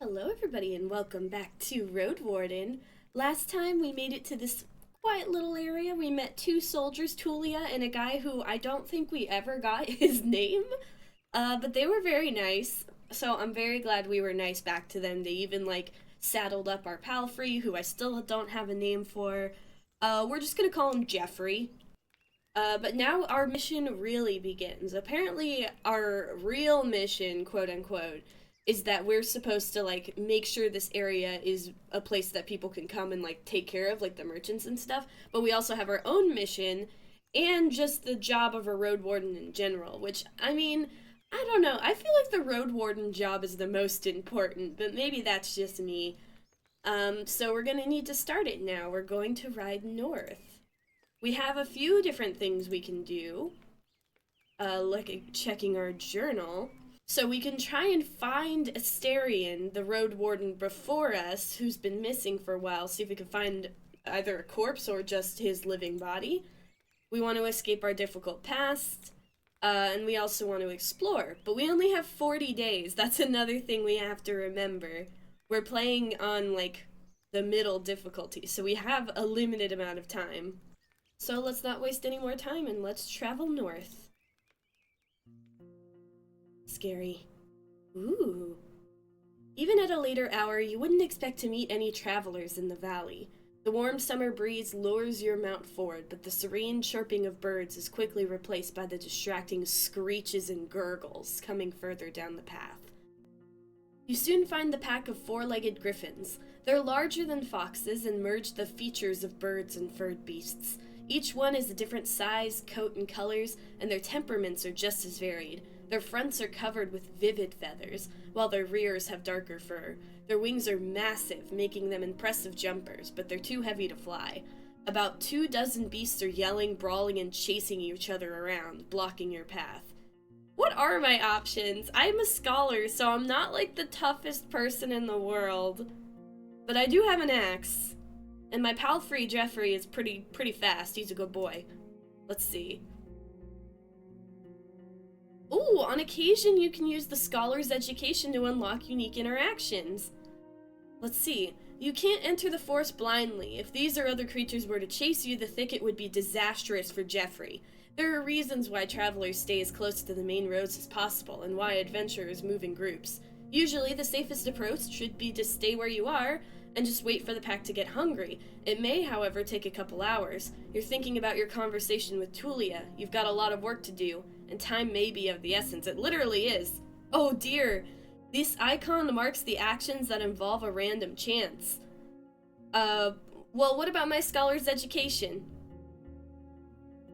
Hello everybody and welcome back to Roadwarden. Last time we made it to this quiet little area. We met two soldiers, Tulia and a guy who I don't think we ever got his name. But they were very nice, so I'm very glad we were nice back to them. They even saddled up our palfrey, who I still don't have a name for. We're just gonna call him Jeffrey. But now our mission really begins. Apparently our real mission, quote unquote, is that we're supposed to make sure this area is a place that people can come and take care of, like the merchants and stuff. But we also have our own mission and just the job of a road warden in general, which I mean, I don't know. I feel like the road warden job is the most important, but maybe that's just me. So we're gonna need to start it now. We're going to ride north. We have a few different things we can do. Look at checking our journal. So we can try and find Asterion, the road warden before us, who's been missing for a while, see if we can find either a corpse or just his living body. We want to escape our difficult past, and we also want to explore. But we only have 40 days. That's another thing we have to remember. We're playing on, the middle difficulty, so we have a limited amount of time. So let's not waste any more time and let's travel north. Scary. Ooh. Even at a later hour, you wouldn't expect to meet any travelers in the valley. The warm summer breeze lures your mount forward, but the serene chirping of birds is quickly replaced by the distracting screeches and gurgles coming further down the path. You soon find the pack of four-legged griffins. They're larger than foxes and merge the features of birds and furred beasts. Each one is a different size, coat, and colors, and their temperaments are just as varied. Their fronts are covered with vivid feathers, while their rears have darker fur. Their wings are massive, making them impressive jumpers, but they're too heavy to fly. About 24 beasts are yelling, brawling, and chasing each other around, blocking your path. What are my options? I'm a scholar, so I'm not the toughest person in the world. But I do have an axe. And my palfrey, Jeffrey, is pretty fast. He's a good boy. Let's see. Ooh, on occasion you can use the Scholar's Education to unlock unique interactions. Let's see. You can't enter the forest blindly. If these or other creatures were to chase you, the thicket would be disastrous for Jeffrey. There are reasons why travelers stay as close to the main roads as possible, and why adventurers move in groups. Usually, the safest approach should be to stay where you are, and just wait for the pack to get hungry. It may, however, take a couple hours. You're thinking about your conversation with Tulia. You've got a lot of work to do, and time may be of the essence. It literally is. Oh dear! This icon marks the actions that involve a random chance. Well, what about my Scholar's Education?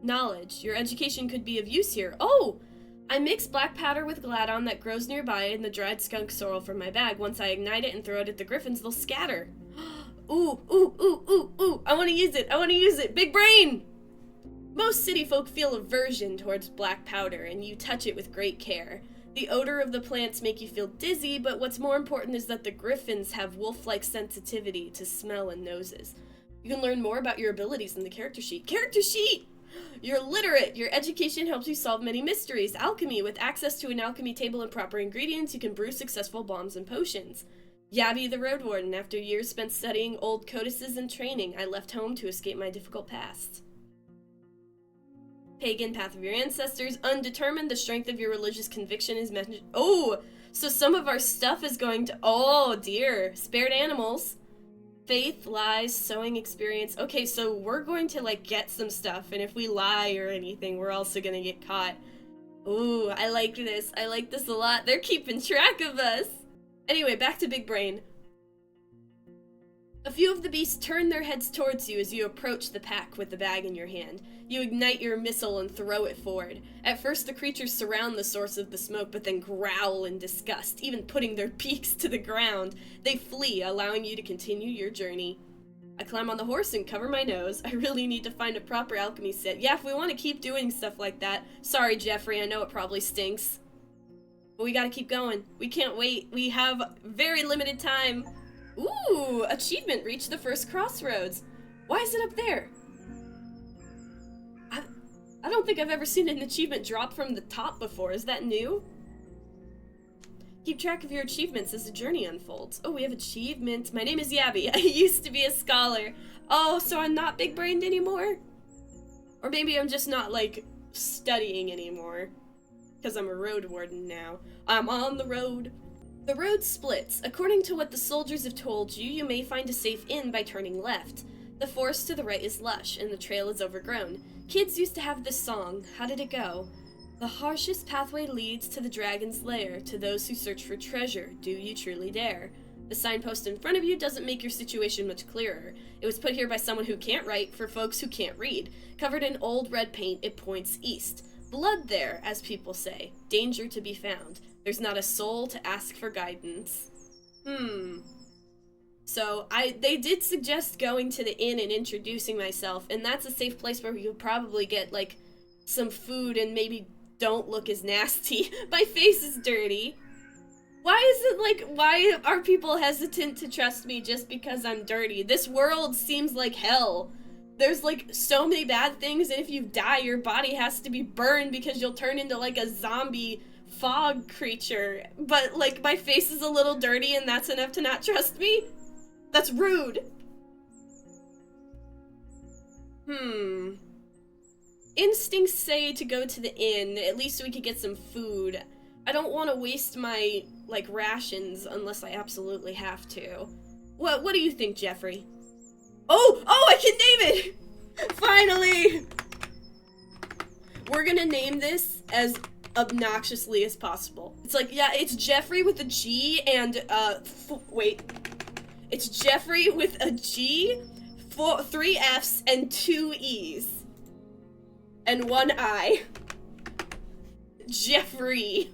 Knowledge. Your education could be of use here. Oh! I mix black powder with Gladon that grows nearby and the dried skunk sorrel from my bag. Once I ignite it and throw it at the griffins, they'll scatter. Ooh, ooh, ooh, ooh, ooh. I want to use it. I want to use it. Big brain! Most city folk feel aversion towards black powder, and you touch it with great care. The odor of the plants make you feel dizzy, but what's more important is that the griffins have wolf-like sensitivity to smell and noses. You can learn more about your abilities in the character sheet. Character sheet! You're literate. Your education helps you solve many mysteries. Alchemy. With access to an alchemy table and proper ingredients, you can brew successful bombs and potions. Yabby the Road Warden. After years spent studying old codices and training, I left home to escape my difficult past. Pagan. Path of your ancestors. Undetermined. The strength of your religious conviction is mentioned. Oh! So some of our stuff is going to... Oh, dear. Spared animals. Faith, lies, sewing experience. Okay, so we're going to, get some stuff, and if we lie or anything, we're also gonna get caught. Ooh, I like this. I like this a lot. They're keeping track of us! Anyway, back to Big Brain. A few of the beasts turn their heads towards you as you approach the pack with the bag in your hand. You ignite your missile and throw it forward. At first, the creatures surround the source of the smoke, but then growl in disgust, even putting their beaks to the ground. They flee, allowing you to continue your journey. I climb on the horse and cover my nose. I really need to find a proper alchemy set. Yeah, if we want to keep doing stuff like that. Sorry, Jeffrey, I know it probably stinks. But we gotta keep going. We can't wait. We have very limited time. Ooh, achievement, reach the first crossroads. Why is it up there? I don't think I've ever seen an achievement drop from the top before. Is that new? Keep track of your achievements as the journey unfolds. Oh, we have achievements. My name is Yabby. I used to be a scholar. Oh, so I'm not big-brained anymore? Or maybe I'm just not, like, studying anymore. Because I'm a Roadwarden now. I'm on the road. The road splits. According to what the soldiers have told you, you may find a safe inn by turning left. The forest to the right is lush, and the trail is overgrown. Kids used to have this song. How did it go? The harshest pathway leads to the dragon's lair. To those who search for treasure, do you truly dare? The signpost in front of you doesn't make your situation much clearer. It was put here by someone who can't write for folks who can't read. Covered in old red paint, it points east. Blood there, as people say. Danger to be found. There's not a soul to ask for guidance. So, they did suggest going to the inn and introducing myself, and that's a safe place where you could probably get, like, some food and maybe don't look as nasty. My face is dirty. Why is it, like, why are people hesitant to trust me just because I'm dirty? This world seems like hell. There's, like, so many bad things, and if you die, your body has to be burned because you'll turn into, like, a zombie fog creature. But, like, my face is a little dirty and that's enough to not trust me? That's rude. Instincts say to go to the inn, at least so we could get some food. I don't want to waste my, like, rations unless I absolutely have to. What do you think, Jeffrey? Oh, I can name it! Finally! We're gonna name this as obnoxiously as possible. It's like, yeah, it's Jeffrey with a G and, It's Jeffrey with a G, 3 F's, and 2 E's. And 1 I. Jeffrey.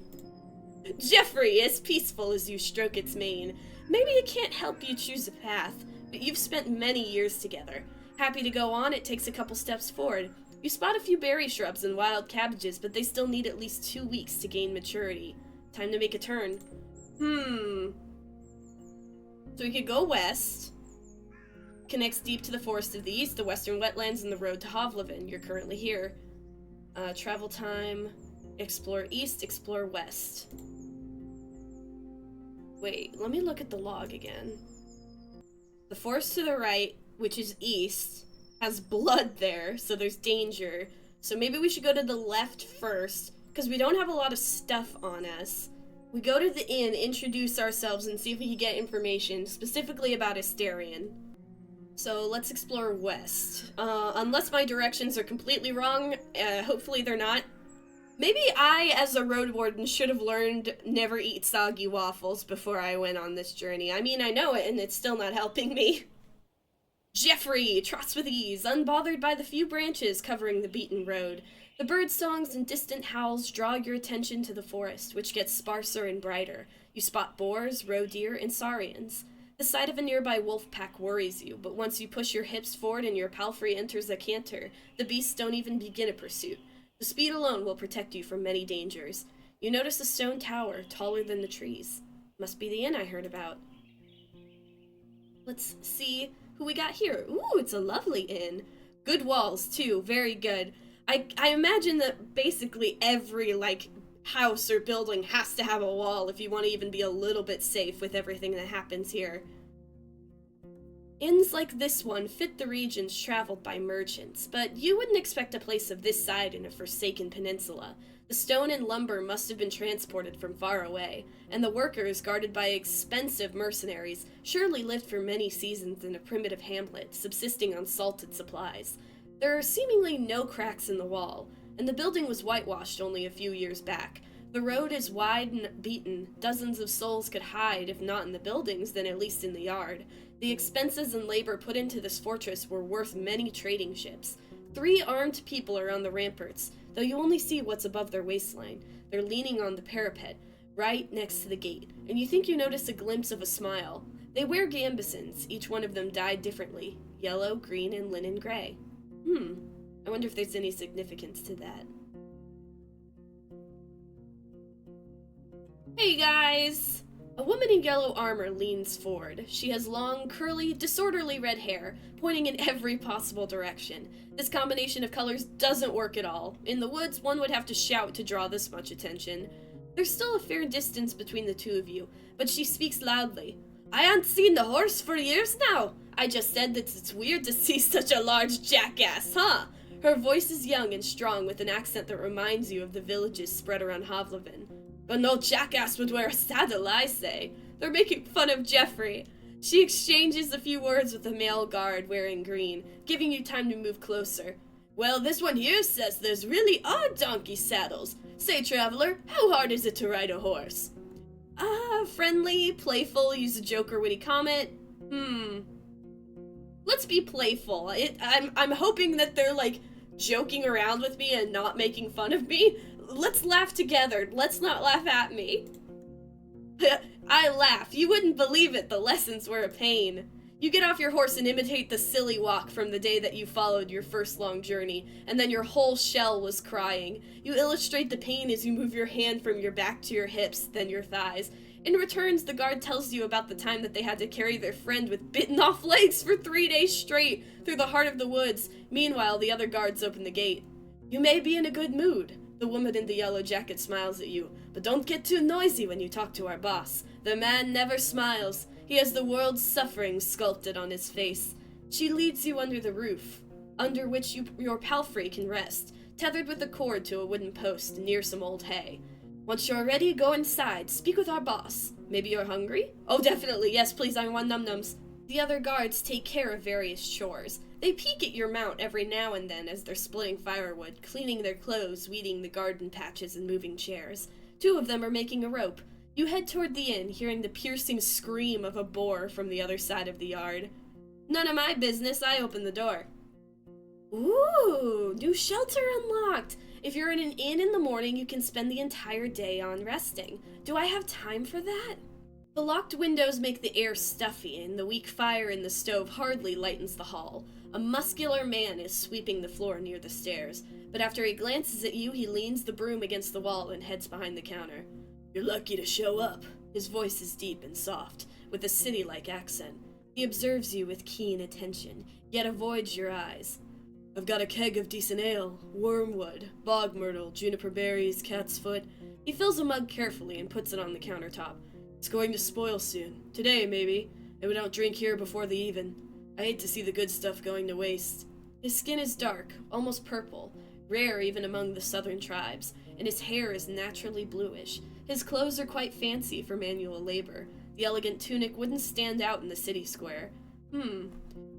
Jeffrey, as peaceful as you stroke its mane. Maybe it can't help you choose a path, but you've spent many years together. Happy to go on, it takes a couple steps forward. You spot a few berry shrubs and wild cabbages, but they still need at least 2 weeks to gain maturity. Time to make a turn. So we could go west. Connects deep to the forest of the east, the western wetlands, and the road to Hovlevin. You're currently here. Travel time. Explore east, explore west. Wait, let me look at the log again. The forest to the right, which is east, has blood there, so there's danger. So maybe we should go to the left first, because we don't have a lot of stuff on us. We go to the inn, introduce ourselves, and see if we can get information, specifically about Asterion. So let's explore west. Unless my directions are completely wrong, hopefully they're not. Maybe I, as a Roadwarden, should have learned never eat soggy waffles before I went on this journey. I mean, I know it, and it's still not helping me. Jeffrey trots with ease, unbothered by the few branches covering the beaten road. The bird songs and distant howls draw your attention to the forest, which gets sparser and brighter. You spot boars, roe deer, and saurians. The sight of a nearby wolf pack worries you, but once you push your hips forward and your palfrey enters a canter, the beasts don't even begin a pursuit. The speed alone will protect you from many dangers. You notice a stone tower, taller than the trees. Must be the inn I heard about. Let's see who we got here. Ooh, it's a lovely inn. Good walls, too. Very good. I imagine that basically every, like, house or building has to have a wall if you want to even be a little bit safe with everything that happens here. Inns like this one fit the regions traveled by merchants, but you wouldn't expect a place of this side in a forsaken peninsula. The stone and lumber must have been transported from far away, and the workers, guarded by expensive mercenaries, surely lived for many seasons in a primitive hamlet, subsisting on salted supplies. There are seemingly no cracks in the wall, and the building was whitewashed only a few years back. The road is wide and beaten. Dozens of souls could hide, if not in the buildings, then at least in the yard. The expenses and labor put into this fortress were worth many trading ships. 3 armed people are on the ramparts, though you only see what's above their waistline. They're leaning on the parapet, right next to the gate, and you think you notice a glimpse of a smile. They wear gambesons, each one of them dyed differently, yellow, green, and linen gray. I wonder if there's any significance to that. Hey guys! A woman in yellow armor leans forward. She has long, curly, disorderly red hair, pointing in every possible direction. This combination of colors doesn't work at all. In the woods, one would have to shout to draw this much attention. There's still a fair distance between the two of you, but she speaks loudly. I ain't seen the horse for years now. I just said that it's weird to see such a large jackass, huh? Her voice is young and strong with an accent that reminds you of the villages spread around Havlevin. But no jackass would wear a saddle, I say. They're making fun of Jeffrey. She exchanges a few words with a male guard wearing green, giving you time to move closer. Well, this one here says there's really are donkey saddles. Say, traveler, how hard is it to ride a horse? Friendly, playful, use a joke or witty comment. Let's be playful. I'm hoping that they're, like, joking around with me and not making fun of me. Let's laugh together. Let's not laugh at me. I laugh. You wouldn't believe it. The lessons were a pain. You get off your horse and imitate the silly walk from the day that you followed your first long journey, and then your whole shell was crying. You illustrate the pain as you move your hand from your back to your hips, then your thighs. In returns, the guard tells you about the time that they had to carry their friend with bitten off legs for 3 days straight through the heart of the woods. Meanwhile, the other guards open the gate. You may be in a good mood. The woman in the yellow jacket smiles at you, but don't get too noisy when you talk to our boss. The man never smiles. He has the world's suffering sculpted on his face. She leads you under the roof, under which your palfrey can rest, tethered with a cord to a wooden post near some old hay. Once you're ready, go inside. Speak with our boss. Maybe you're hungry? Oh, definitely. Yes, please, I want num-nums. The other guards take care of various chores. They peek at your mount every now and then as they're splitting firewood, cleaning their clothes, weeding the garden patches, and moving chairs. 2 of them are making a rope. You head toward the inn, hearing the piercing scream of a boar from the other side of the yard. None of my business, I open the door. Ooh, new shelter unlocked! If you're in an inn in the morning, you can spend the entire day on resting. Do I have time for that? The locked windows make the air stuffy, and the weak fire in the stove hardly lightens the hall. A muscular man is sweeping the floor near the stairs, but after he glances at you, he leans the broom against the wall and heads behind the counter. You're lucky to show up. His voice is deep and soft, with a city-like accent. He observes you with keen attention, yet avoids your eyes. I've got a keg of decent ale, wormwood, bog myrtle, juniper berries, cat's foot. He fills a mug carefully and puts it on the countertop. It's going to spoil soon. Today, maybe. And we don't drink here before the even. I hate to see the good stuff going to waste. His skin is dark, almost purple, rare even among the southern tribes, and his hair is naturally bluish. His clothes are quite fancy for manual labor. The elegant tunic wouldn't stand out in the city square.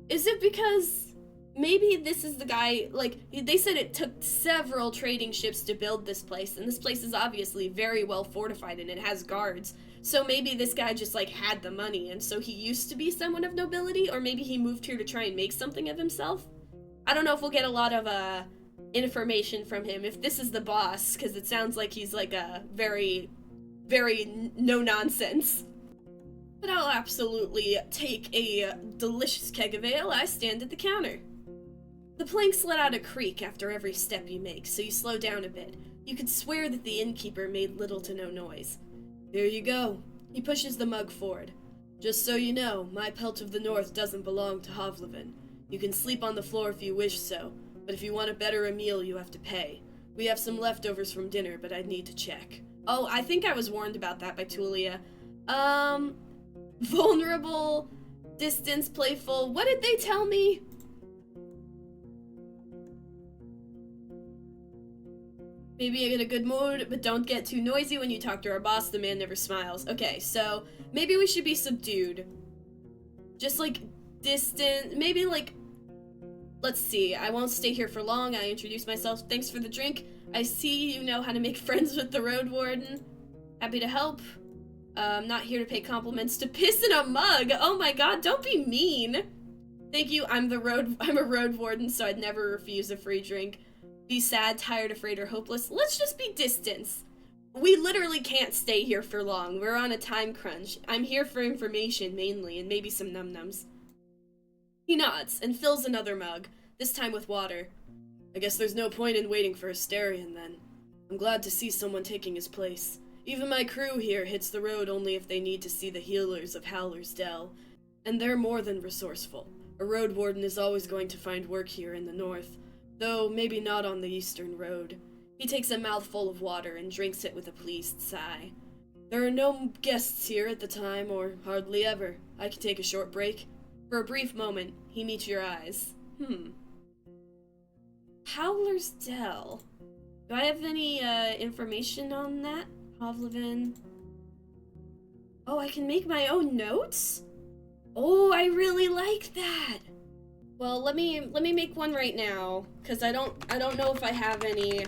Is it because maybe this is the guy, like, they said it took several trading ships to build this place, and this place is obviously very well fortified and it has guards. So maybe this guy just, like, had the money, and so he used to be someone of nobility, or maybe he moved here to try and make something of himself? I don't know if we'll get a lot of, information from him, if this is the boss, because it sounds like he's, like, a very, very no-nonsense. But I'll absolutely take a delicious keg of ale. I stand at the counter. The planks let out a creak after every step you make, so you slow down a bit. You could swear that the innkeeper made little to no noise. Here you go. He pushes the mug forward. Just so you know, my Pelt of the North doesn't belong to Havlevin. You can sleep on the floor if you wish so, but if you want a better meal, you have to pay. We have some leftovers from dinner, but I'd need to check. Oh, I think I was warned about that by Tulia. Vulnerable, distance, playful. What did they tell me? Maybe in a good mood, but don't get too noisy when you talk to our boss. The man never smiles. Okay, so maybe we should be subdued. Just, like, distant. Maybe, like, let's see. I won't stay here for long. I introduce myself. Thanks for the drink. I see you know how to make friends with the Roadwarden. Happy to help. I'm not here to pay compliments to piss in a mug. Oh my god, don't be mean. Thank you. I'm a Roadwarden, so I'd never refuse a free drink. Be sad, tired, afraid, or hopeless. Let's just be distance. We literally can't stay here for long. We're on a time crunch. I'm here for information, mainly, and maybe some num-nums. He nods and fills another mug, this time with water. I guess there's no point in waiting for Asterion, then. I'm glad to see someone taking his place. Even my crew here hits the road only if they need to see the healers of Howler's Dell. And they're more than resourceful. A Roadwarden is always going to find work here in the north, though maybe not on the eastern road. He takes a mouthful of water and drinks it with a pleased sigh. There are no guests here at the time, or hardly ever. I can take a short break. For a brief moment, he meets your eyes. Howler's Dell. Do I have any, information on that? Hovlevin. Oh, I can make my own notes? Oh, I really like that! Well, let me make one right now, because I don't know if I have any.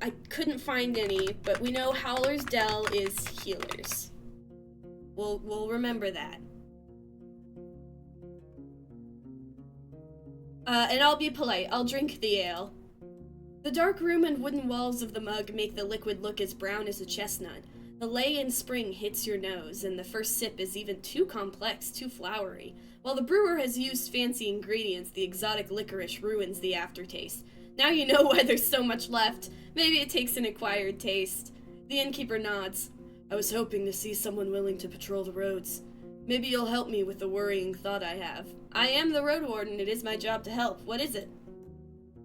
I couldn't find any, but we know Howler's Dell is healers. We'll remember that. And I'll be polite. I'll drink the ale. The dark room and wooden walls of the mug make the liquid look as brown as a chestnut. The lay in spring hits your nose, and the first sip is even too complex, too flowery. While the brewer has used fancy ingredients, the exotic licorice ruins the aftertaste. Now you know why there's so much left. Maybe it takes an acquired taste. The innkeeper nods. I was hoping to see someone willing to patrol the roads. Maybe you'll help me with the worrying thought I have. I am the Roadwarden. It is my job to help. What is it?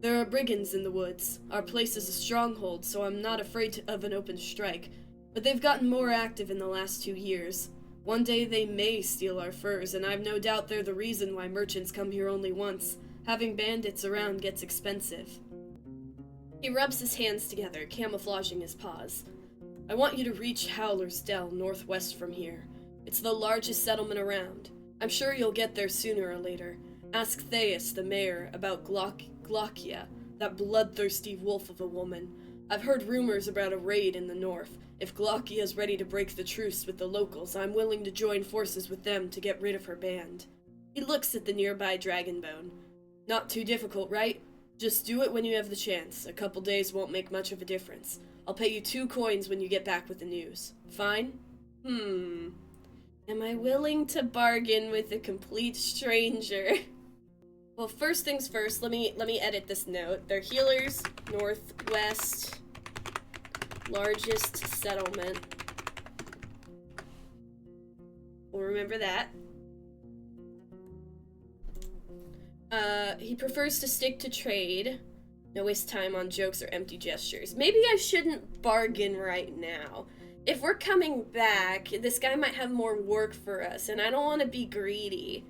There are brigands in the woods. Our place is a stronghold, so I'm not afraid of an open strike. But they've gotten more active in the last 2 years. One day they may steal our furs, and I've no doubt they're the reason why merchants come here only once. Having bandits around gets expensive. He rubs his hands together, camouflaging his paws. I want you to reach Howler's Dell northwest from here. It's the largest settlement around. I'm sure you'll get there sooner or later. Ask Theus, the mayor, about Glaucia, that bloodthirsty wolf of a woman. I've heard rumors about a raid in the north. If Glaucia is ready to break the truce with the locals, I'm willing to join forces with them to get rid of her band. He looks at the nearby dragonbone. Not too difficult, right? Just do it when you have the chance. A couple days won't make much of a difference. I'll pay you 2 coins when you get back with the news. Fine? Am I willing to bargain with a complete stranger? Well, first things first, let me edit this note. They're healers, northwest, largest settlement. We'll remember that. He prefers to stick to trade. No waste time on jokes or empty gestures. Maybe I shouldn't bargain right now. If we're coming back, this guy might have more work for us, and I don't want to be greedy.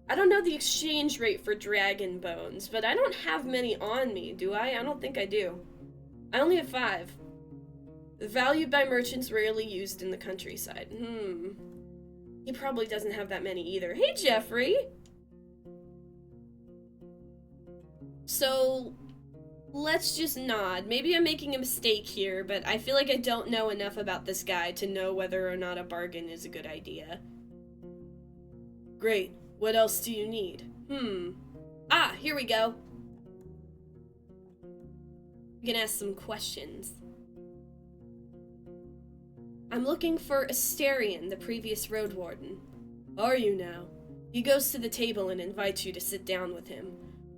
I don't know the exchange rate for dragon bones, but I don't have many on me, do I? I don't think I do. I only have 5. Valued by merchants, rarely used in the countryside. He probably doesn't have that many either. Hey, Jeffrey! So, let's just nod. Maybe I'm making a mistake here, but I feel like I don't know enough about this guy to know whether or not a bargain is a good idea. Great. What else do you need? Ah, here we go. We can ask some questions. I'm looking for Asterion, the previous Roadwarden. Are you now? He goes to the table and invites you to sit down with him.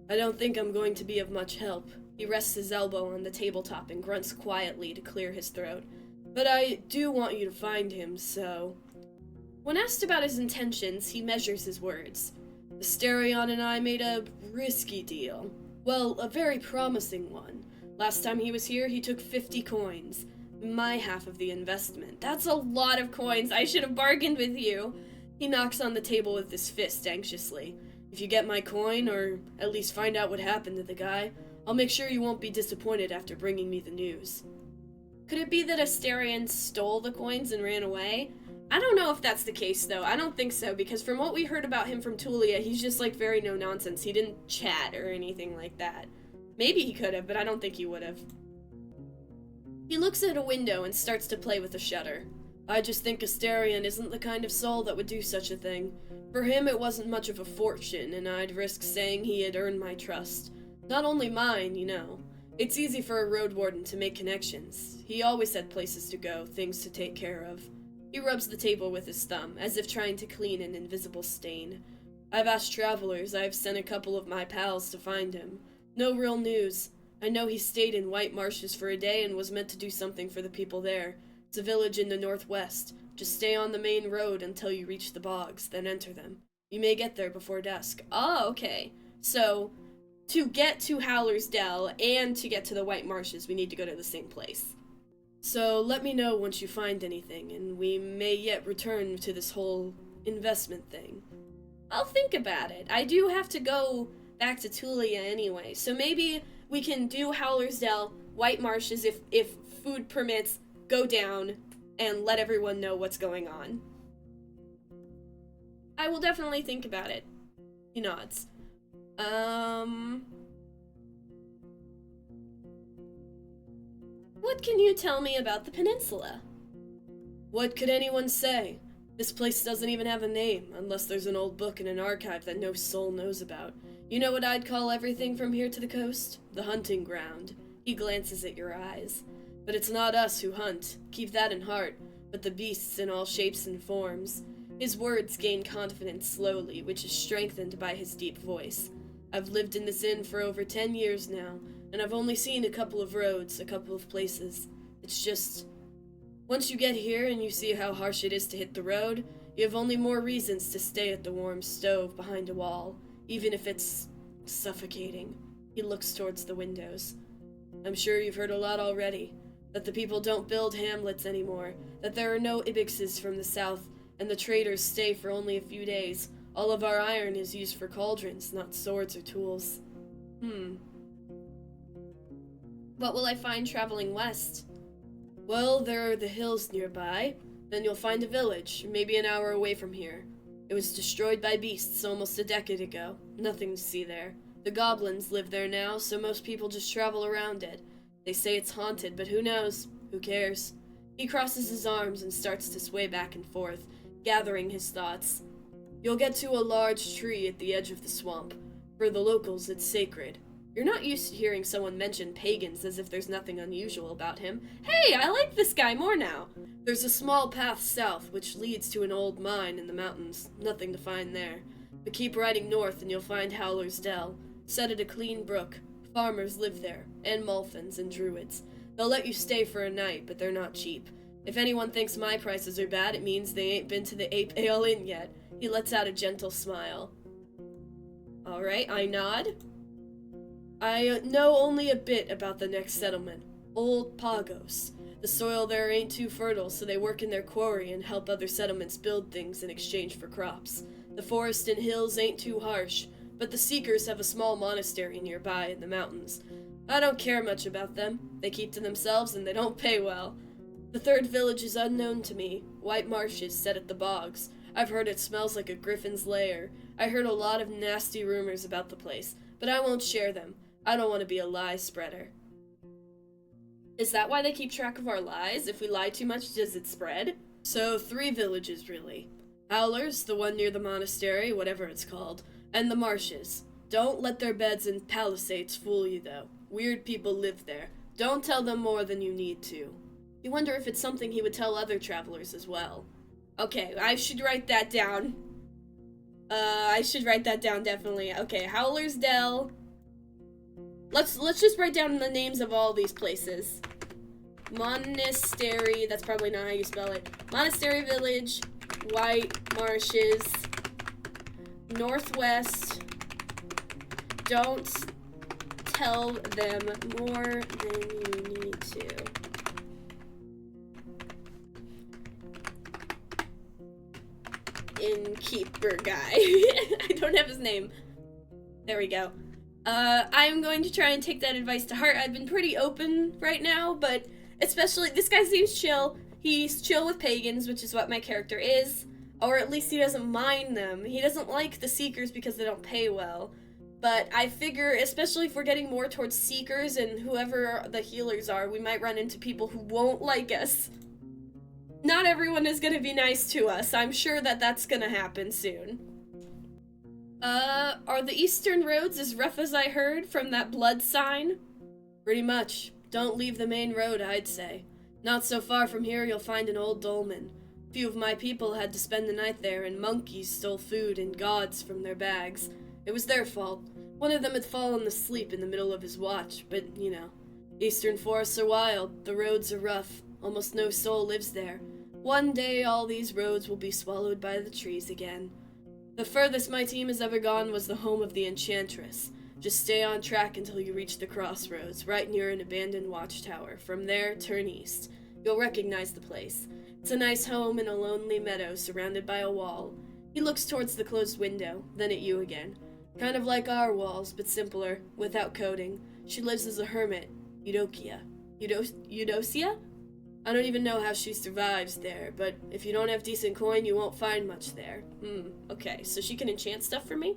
I don't think I'm going to be of much help. He rests his elbow on the tabletop and grunts quietly to clear his throat. But I do want you to find him, so... When asked about his intentions, he measures his words. Asterion and I made a risky deal. Well, a very promising one. Last time he was here, he took 50 coins. My half of the investment. That's a lot of coins. I should have bargained with you. He knocks on the table with his fist anxiously. If you get my coin, or at least find out what happened to the guy, I'll make sure you won't be disappointed after bringing me the news. Could it be that Asterion stole the coins and ran away? I don't know if that's the case, though. I don't think so, because from what we heard about him from Tulia, he's just, like, very no-nonsense. He didn't chat or anything like that. Maybe he could have, but I don't think he would have. He looks at a window and starts to play with a shutter. I just think Asterion isn't the kind of soul that would do such a thing. For him, it wasn't much of a fortune, and I'd risk saying he had earned my trust. Not only mine, you know. It's easy for a Roadwarden to make connections. He always had places to go, things to take care of. He rubs the table with his thumb, as if trying to clean an invisible stain. I've asked travelers, I've sent a couple of my pals to find him. No real news. I know he stayed in White Marshes for a day and was meant to do something for the people there. It's a village in the northwest. Just stay on the main road until you reach the bogs, then enter them. You may get there before dusk. Oh, okay. So, to get to Howler's Dell and to get to the White Marshes, we need to go to the same place. So let me know once you find anything, and we may yet return to this whole investment thing. I'll think about it. I do have to go back to Tulia anyway, so maybe we can do Howler's Dell, White Marshes, if food permits, go down, and let everyone know what's going on. I will definitely think about it. He nods. What can you tell me about the peninsula? What could anyone say? This place doesn't even have a name, unless there's an old book in an archive that no soul knows about. You know what I'd call everything from here to the coast? The hunting ground. He glances at your eyes. But it's not us who hunt, keep that in heart, but the beasts in all shapes and forms. His words gain confidence slowly, which is strengthened by his deep voice. I've lived in this inn for over 10 years now, and I've only seen a couple of roads, a couple of places. It's just, once you get here and you see how harsh it is to hit the road, you have only more reasons to stay at the warm stove behind a wall, even if it's suffocating. He looks towards the windows. I'm sure you've heard a lot already, that the people don't build hamlets anymore, that there are no ibixes from the south, and the traders stay for only a few days. All of our iron is used for cauldrons, not swords or tools. What will I find traveling west? Well, there are the hills nearby. Then you'll find a village, maybe an hour away from here. It was destroyed by beasts almost a decade ago. Nothing to see there. The goblins live there now, so most people just travel around it. They say it's haunted, but who knows? Who cares? He crosses his arms and starts to sway back and forth, gathering his thoughts. You'll get to a large tree at the edge of the swamp. For the locals, it's sacred. You're not used to hearing someone mention pagans as if there's nothing unusual about him. Hey, I like this guy more now. There's a small path south which leads to an old mine in the mountains. Nothing to find there. But keep riding north and you'll find Howler's Dell. Set at a clean brook. Farmers live there, and Malfins and druids. They'll let you stay for a night, but they're not cheap. If anyone thinks my prices are bad, it means they ain't been to the Ape Ale Inn yet. He lets out a gentle smile. Alright, I nod. I know only a bit about the next settlement. Old Pagos. The soil there ain't too fertile, so they work in their quarry and help other settlements build things in exchange for crops. The forest and hills ain't too harsh, but the Seekers have a small monastery nearby in the mountains. I don't care much about them. They keep to themselves and they don't pay well. The third village is unknown to me. White Marshes set at the bogs. I've heard it smells like a griffin's lair. I heard a lot of nasty rumors about the place, but I won't share them. I don't want to be a lie spreader. Is that why they keep track of our lies? If we lie too much, does it spread? So 3 villages, really. Howler's, the one near the monastery, whatever it's called, and the Marshes. Don't let their beds and palisades fool you, though. Weird people live there. Don't tell them more than you need to. You wonder if it's something he would tell other travelers as well. Okay, I should write that down. I should write that down, definitely. Okay, Howler's Dell. Let's just write down the names of all these places. Monastery, that's probably not how you spell it. Monastery Village, White Marshes, Northwest. Don't tell them more than you need to. Innkeeper guy. I don't have his name. There we go. I'm going to try and take that advice to heart. I've been pretty open right now, but especially, this guy seems chill. He's chill with pagans, which is what my character is. Or at least he doesn't mind them. He doesn't like the Seekers because they don't pay well. But I figure, especially if we're getting more towards Seekers and whoever the healers are, we might run into people who won't like us. Not everyone is gonna be nice to us. I'm sure that that's gonna happen soon. Are the eastern roads as rough as I heard from that blood sign? Pretty much. Don't leave the main road, I'd say. Not so far from here you'll find an old dolmen. Few of my people had to spend the night there, and monkeys stole food and gods from their bags. It was their fault. One of them had fallen asleep in the middle of his watch, but, you know. Eastern forests are wild, the roads are rough, almost no soul lives there. One day all these roads will be swallowed by the trees again. The furthest my team has ever gone was the home of the Enchantress, Just stay on track until you reach the crossroads, right near an abandoned watchtower. From there, turn east. You'll recognize the place. It's a nice home in a lonely meadow surrounded by a wall. He looks towards the closed window, then at you again. Kind of like our walls, but simpler, without coding. She lives as a hermit. Eudokia. Eudocia? I don't even know how she survives there, but if you don't have decent coin, you won't find much there. Okay, so she can enchant stuff for me?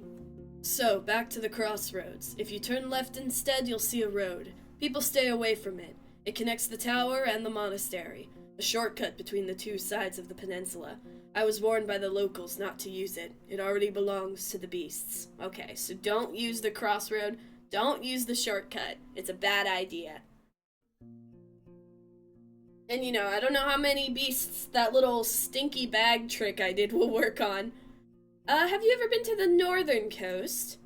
So, back to the crossroads. If you turn left instead, you'll see a road. People stay away from it. It connects the tower and the monastery, a shortcut between the two sides of the peninsula. I was warned by the locals not to use it. It already belongs to the beasts. Okay, so don't use the crossroad. Don't use the shortcut. It's a bad idea. And you know, I don't know how many beasts that little stinky bag trick I did will work on. Have you ever been to the northern coast?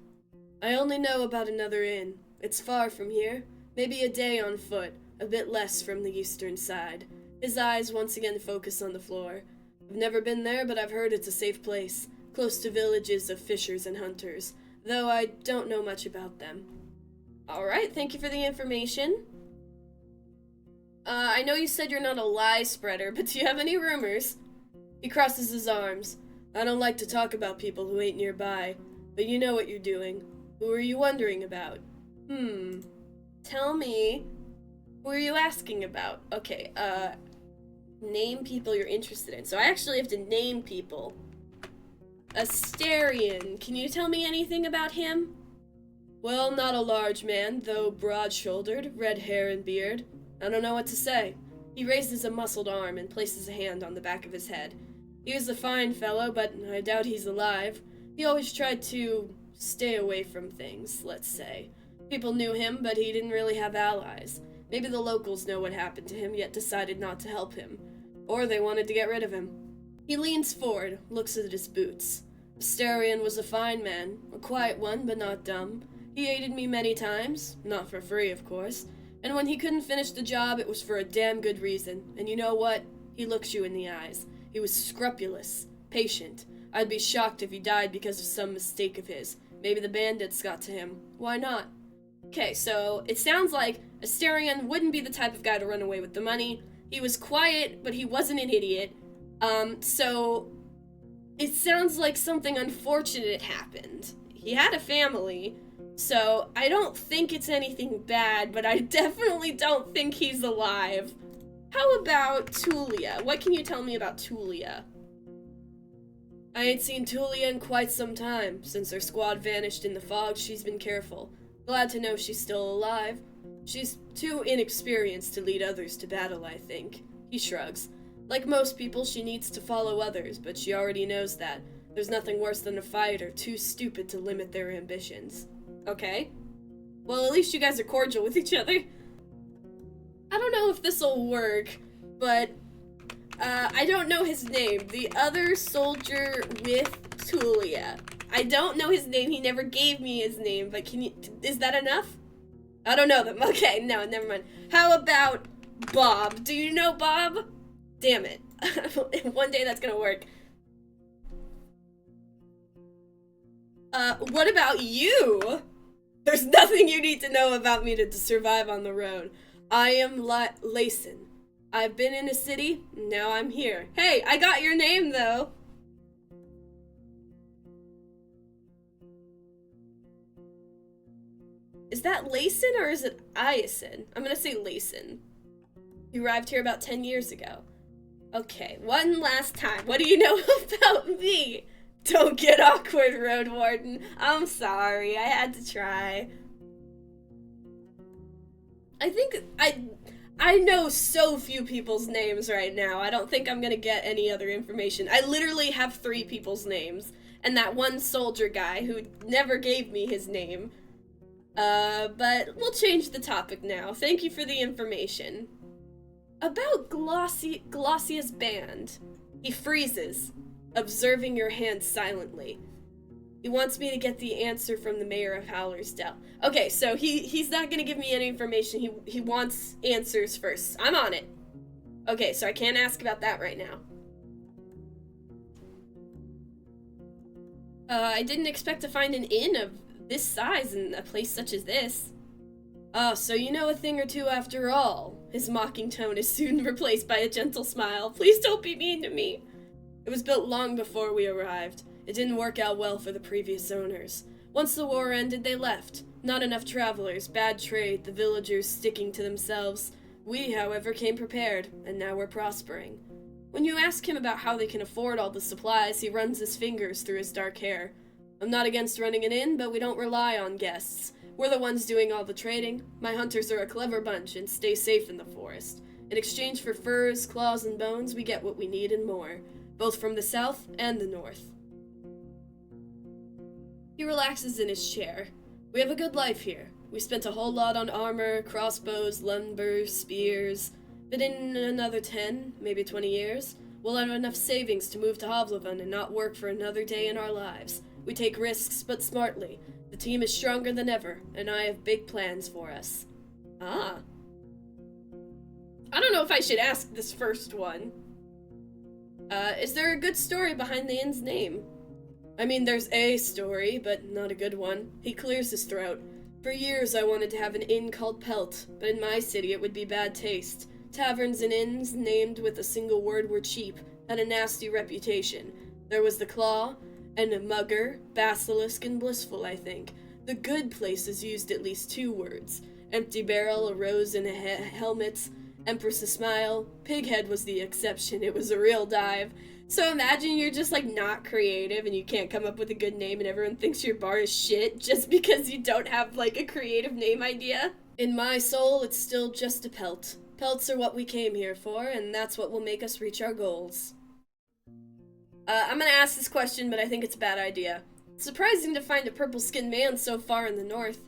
I only know about another inn. It's far from here. Maybe a day on foot, a bit less from the eastern side. His eyes once again focus on the floor. I've never been there, but I've heard it's a safe place, close to villages of fishers and hunters, though I don't know much about them. Alright, thank you for the information. I know you said you're not a lie spreader, but do you have any rumors? He crosses his arms. I don't like to talk about people who ain't nearby, but you know what you're doing. Who are you wondering about? Tell me. Who are you asking about? Okay, name people you're interested in. So I actually have to name people. Asterion. Can you tell me anything about him? Well, not a large man, though broad-shouldered, red hair and beard. I don't know what to say. He raises a muscled arm and places a hand on the back of his head. He was a fine fellow, but I doubt he's alive. He always tried to stay away from things, let's say. People knew him, but he didn't really have allies. Maybe the locals know what happened to him, yet decided not to help him. Or they wanted to get rid of him. He leans forward, looks at his boots. Asterion was a fine man, a quiet one, but not dumb. He aided me many times, not for free, of course. And when he couldn't finish the job, it was for a damn good reason. And you know what? He looks you in the eyes. He was scrupulous, patient. I'd be shocked if he died because of some mistake of his. Maybe the bandits got to him. Why not? Okay, so it sounds like Asterion wouldn't be the type of guy to run away with the money. He was quiet, but he wasn't an idiot. So it sounds like something unfortunate happened. He had a family. So, I don't think it's anything bad, but I definitely don't think he's alive. How about Tulia? What can you tell me about Tulia? I ain't seen Tulia in quite some time. Since her squad vanished in the fog, she's been careful. Glad to know she's still alive. She's too inexperienced to lead others to battle, I think. He shrugs. Like most people, she needs to follow others, but she already knows that. There's nothing worse than a fighter too stupid to limit their ambitions. Okay. Well, at least you guys are cordial with each other. I don't know if this'll work, but I don't know his name. The other soldier with Tulia. I don't know his name. He never gave me his name, but is that enough? I don't know them. Okay, no, never mind. How about Bob? Do you know Bob? Damn it. One day that's gonna work. What about you? There's nothing you need to know about me to survive on the road. I am Layson. I've been in a city, now I'm here. Hey, I got your name, though. Is that Layson or is it Ison? I'm gonna say Layson. You arrived here about 10 years ago. Okay, one last time. What do you know about me? Don't get awkward, Roadwarden. I'm sorry, I had to try. I think I know so few people's names right now. I don't think I'm gonna get any other information. I literally have 3 people's names, and that one soldier guy who never gave me his name. But we'll change the topic now. Thank you for the information. About Glossia's band. He freezes, observing your hand silently. He wants me to get the answer from the mayor of Howlersdale. Okay, so he's not gonna give me any information. He wants answers first. I'm on it. Okay, so I can't ask about that right now. I didn't expect to find an inn of this size in a place such as this. Ah, so you know a thing or two after all. His mocking tone is soon replaced by a gentle smile. Please don't be mean to me. It was built long before we arrived. It didn't work out well for the previous owners. Once the war ended, they left. Not enough travelers, bad trade, the villagers sticking to themselves. We, however, came prepared, and now we're prospering. When you ask him about how they can afford all the supplies, he runs his fingers through his dark hair. I'm not against running an inn, but we don't rely on guests. We're the ones doing all the trading. My hunters are a clever bunch and stay safe in the forest. In exchange for furs, claws, and bones, we get what we need and more, both from the south and the north. He relaxes in his chair. We have a good life here. We spent a whole lot on armor, crossbows, lumber, spears. But in another 10, maybe 20 years, we'll have enough savings to move to Hovlevan and not work for another day in our lives. We take risks, but smartly. The team is stronger than ever, and I have big plans for us. Ah. I don't know if I should ask this first one. Is there a good story behind the inn's name? I mean, there's a story, but not a good one. He clears his throat. For years I wanted to have an inn called Pelt, but in my city it would be bad taste. Taverns and inns named with a single word were cheap, had a nasty reputation. There was the Claw, and a Mugger, Basilisk, and Blissful, I think. The good places used at least 2 words. Empty Barrel, a Rose, and a helmet. Empress's Smile. Pighead was the exception. It was a real dive. So imagine you're just, like, not creative and you can't come up with a good name and everyone thinks your bar is shit just because you don't have, like, a creative name idea. In my soul, it's still just a pelt. Pelts are what we came here for, and that's what will make us reach our goals. I'm gonna ask this question, but I think it's a bad idea. It's surprising to find a purple-skinned man so far in the north.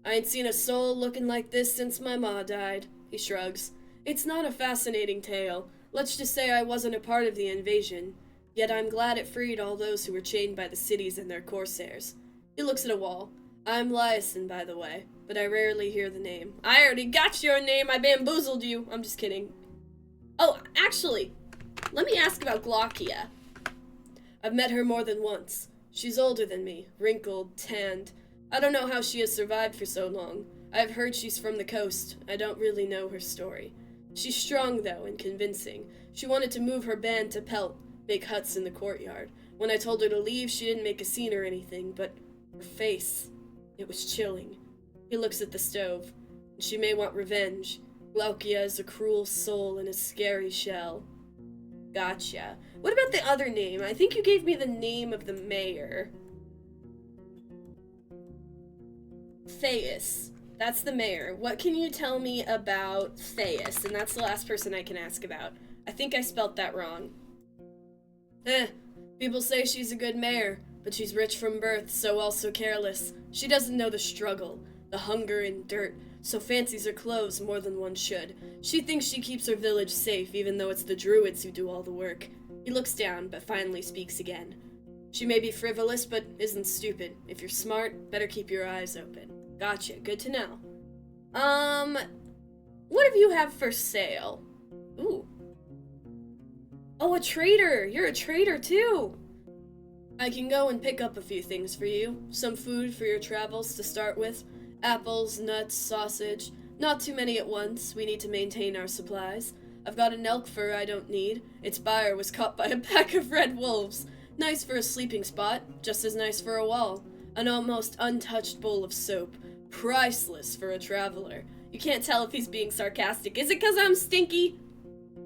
I ain't seen a soul looking like this since my ma died. He shrugs. It's not a fascinating tale. Let's just say I wasn't a part of the invasion. Yet I'm glad it freed all those who were chained by the cities and their corsairs. He looks at a wall. I'm Liason, by the way, but I rarely hear the name. I already got your name, I bamboozled you. I'm just kidding. Oh, actually, let me ask about Glaucia. I've met her more than once. She's older than me, wrinkled, tanned. I don't know how she has survived for so long. I've heard she's from the coast. I don't really know her story. She's strong, though, and convincing. She wanted to move her band to Pelt, make huts in the courtyard. When I told her to leave, she didn't make a scene or anything, but her face, it was chilling. He looks at the stove. She may want revenge. Glaucia is a cruel soul in a scary shell. Gotcha. What about the other name? I think you gave me the name of the mayor. Theus. That's the mayor. What can you tell me about Theus? And that's the last person I can ask about. I think I spelt that wrong. People say she's a good mayor, but she's rich from birth, so also careless. She doesn't know the struggle, the hunger and dirt, so fancies her clothes more than one should. She thinks she keeps her village safe, even though it's the druids who do all the work. He looks down, but finally speaks again. She may be frivolous, but isn't stupid. If you're smart, better keep your eyes open. Gotcha, good to know. What do you have for sale? Ooh. Oh, a trader! You're a trader, too! I can go and pick up a few things for you. Some food for your travels to start with. Apples, nuts, sausage. Not too many at once. We need to maintain our supplies. I've got an elk fur I don't need. Its buyer was caught by a pack of red wolves. Nice for a sleeping spot, just as nice for a wall. An almost untouched bowl of soap. Priceless for a traveler. You can't tell if he's being sarcastic. Is it 'cause I'm stinky?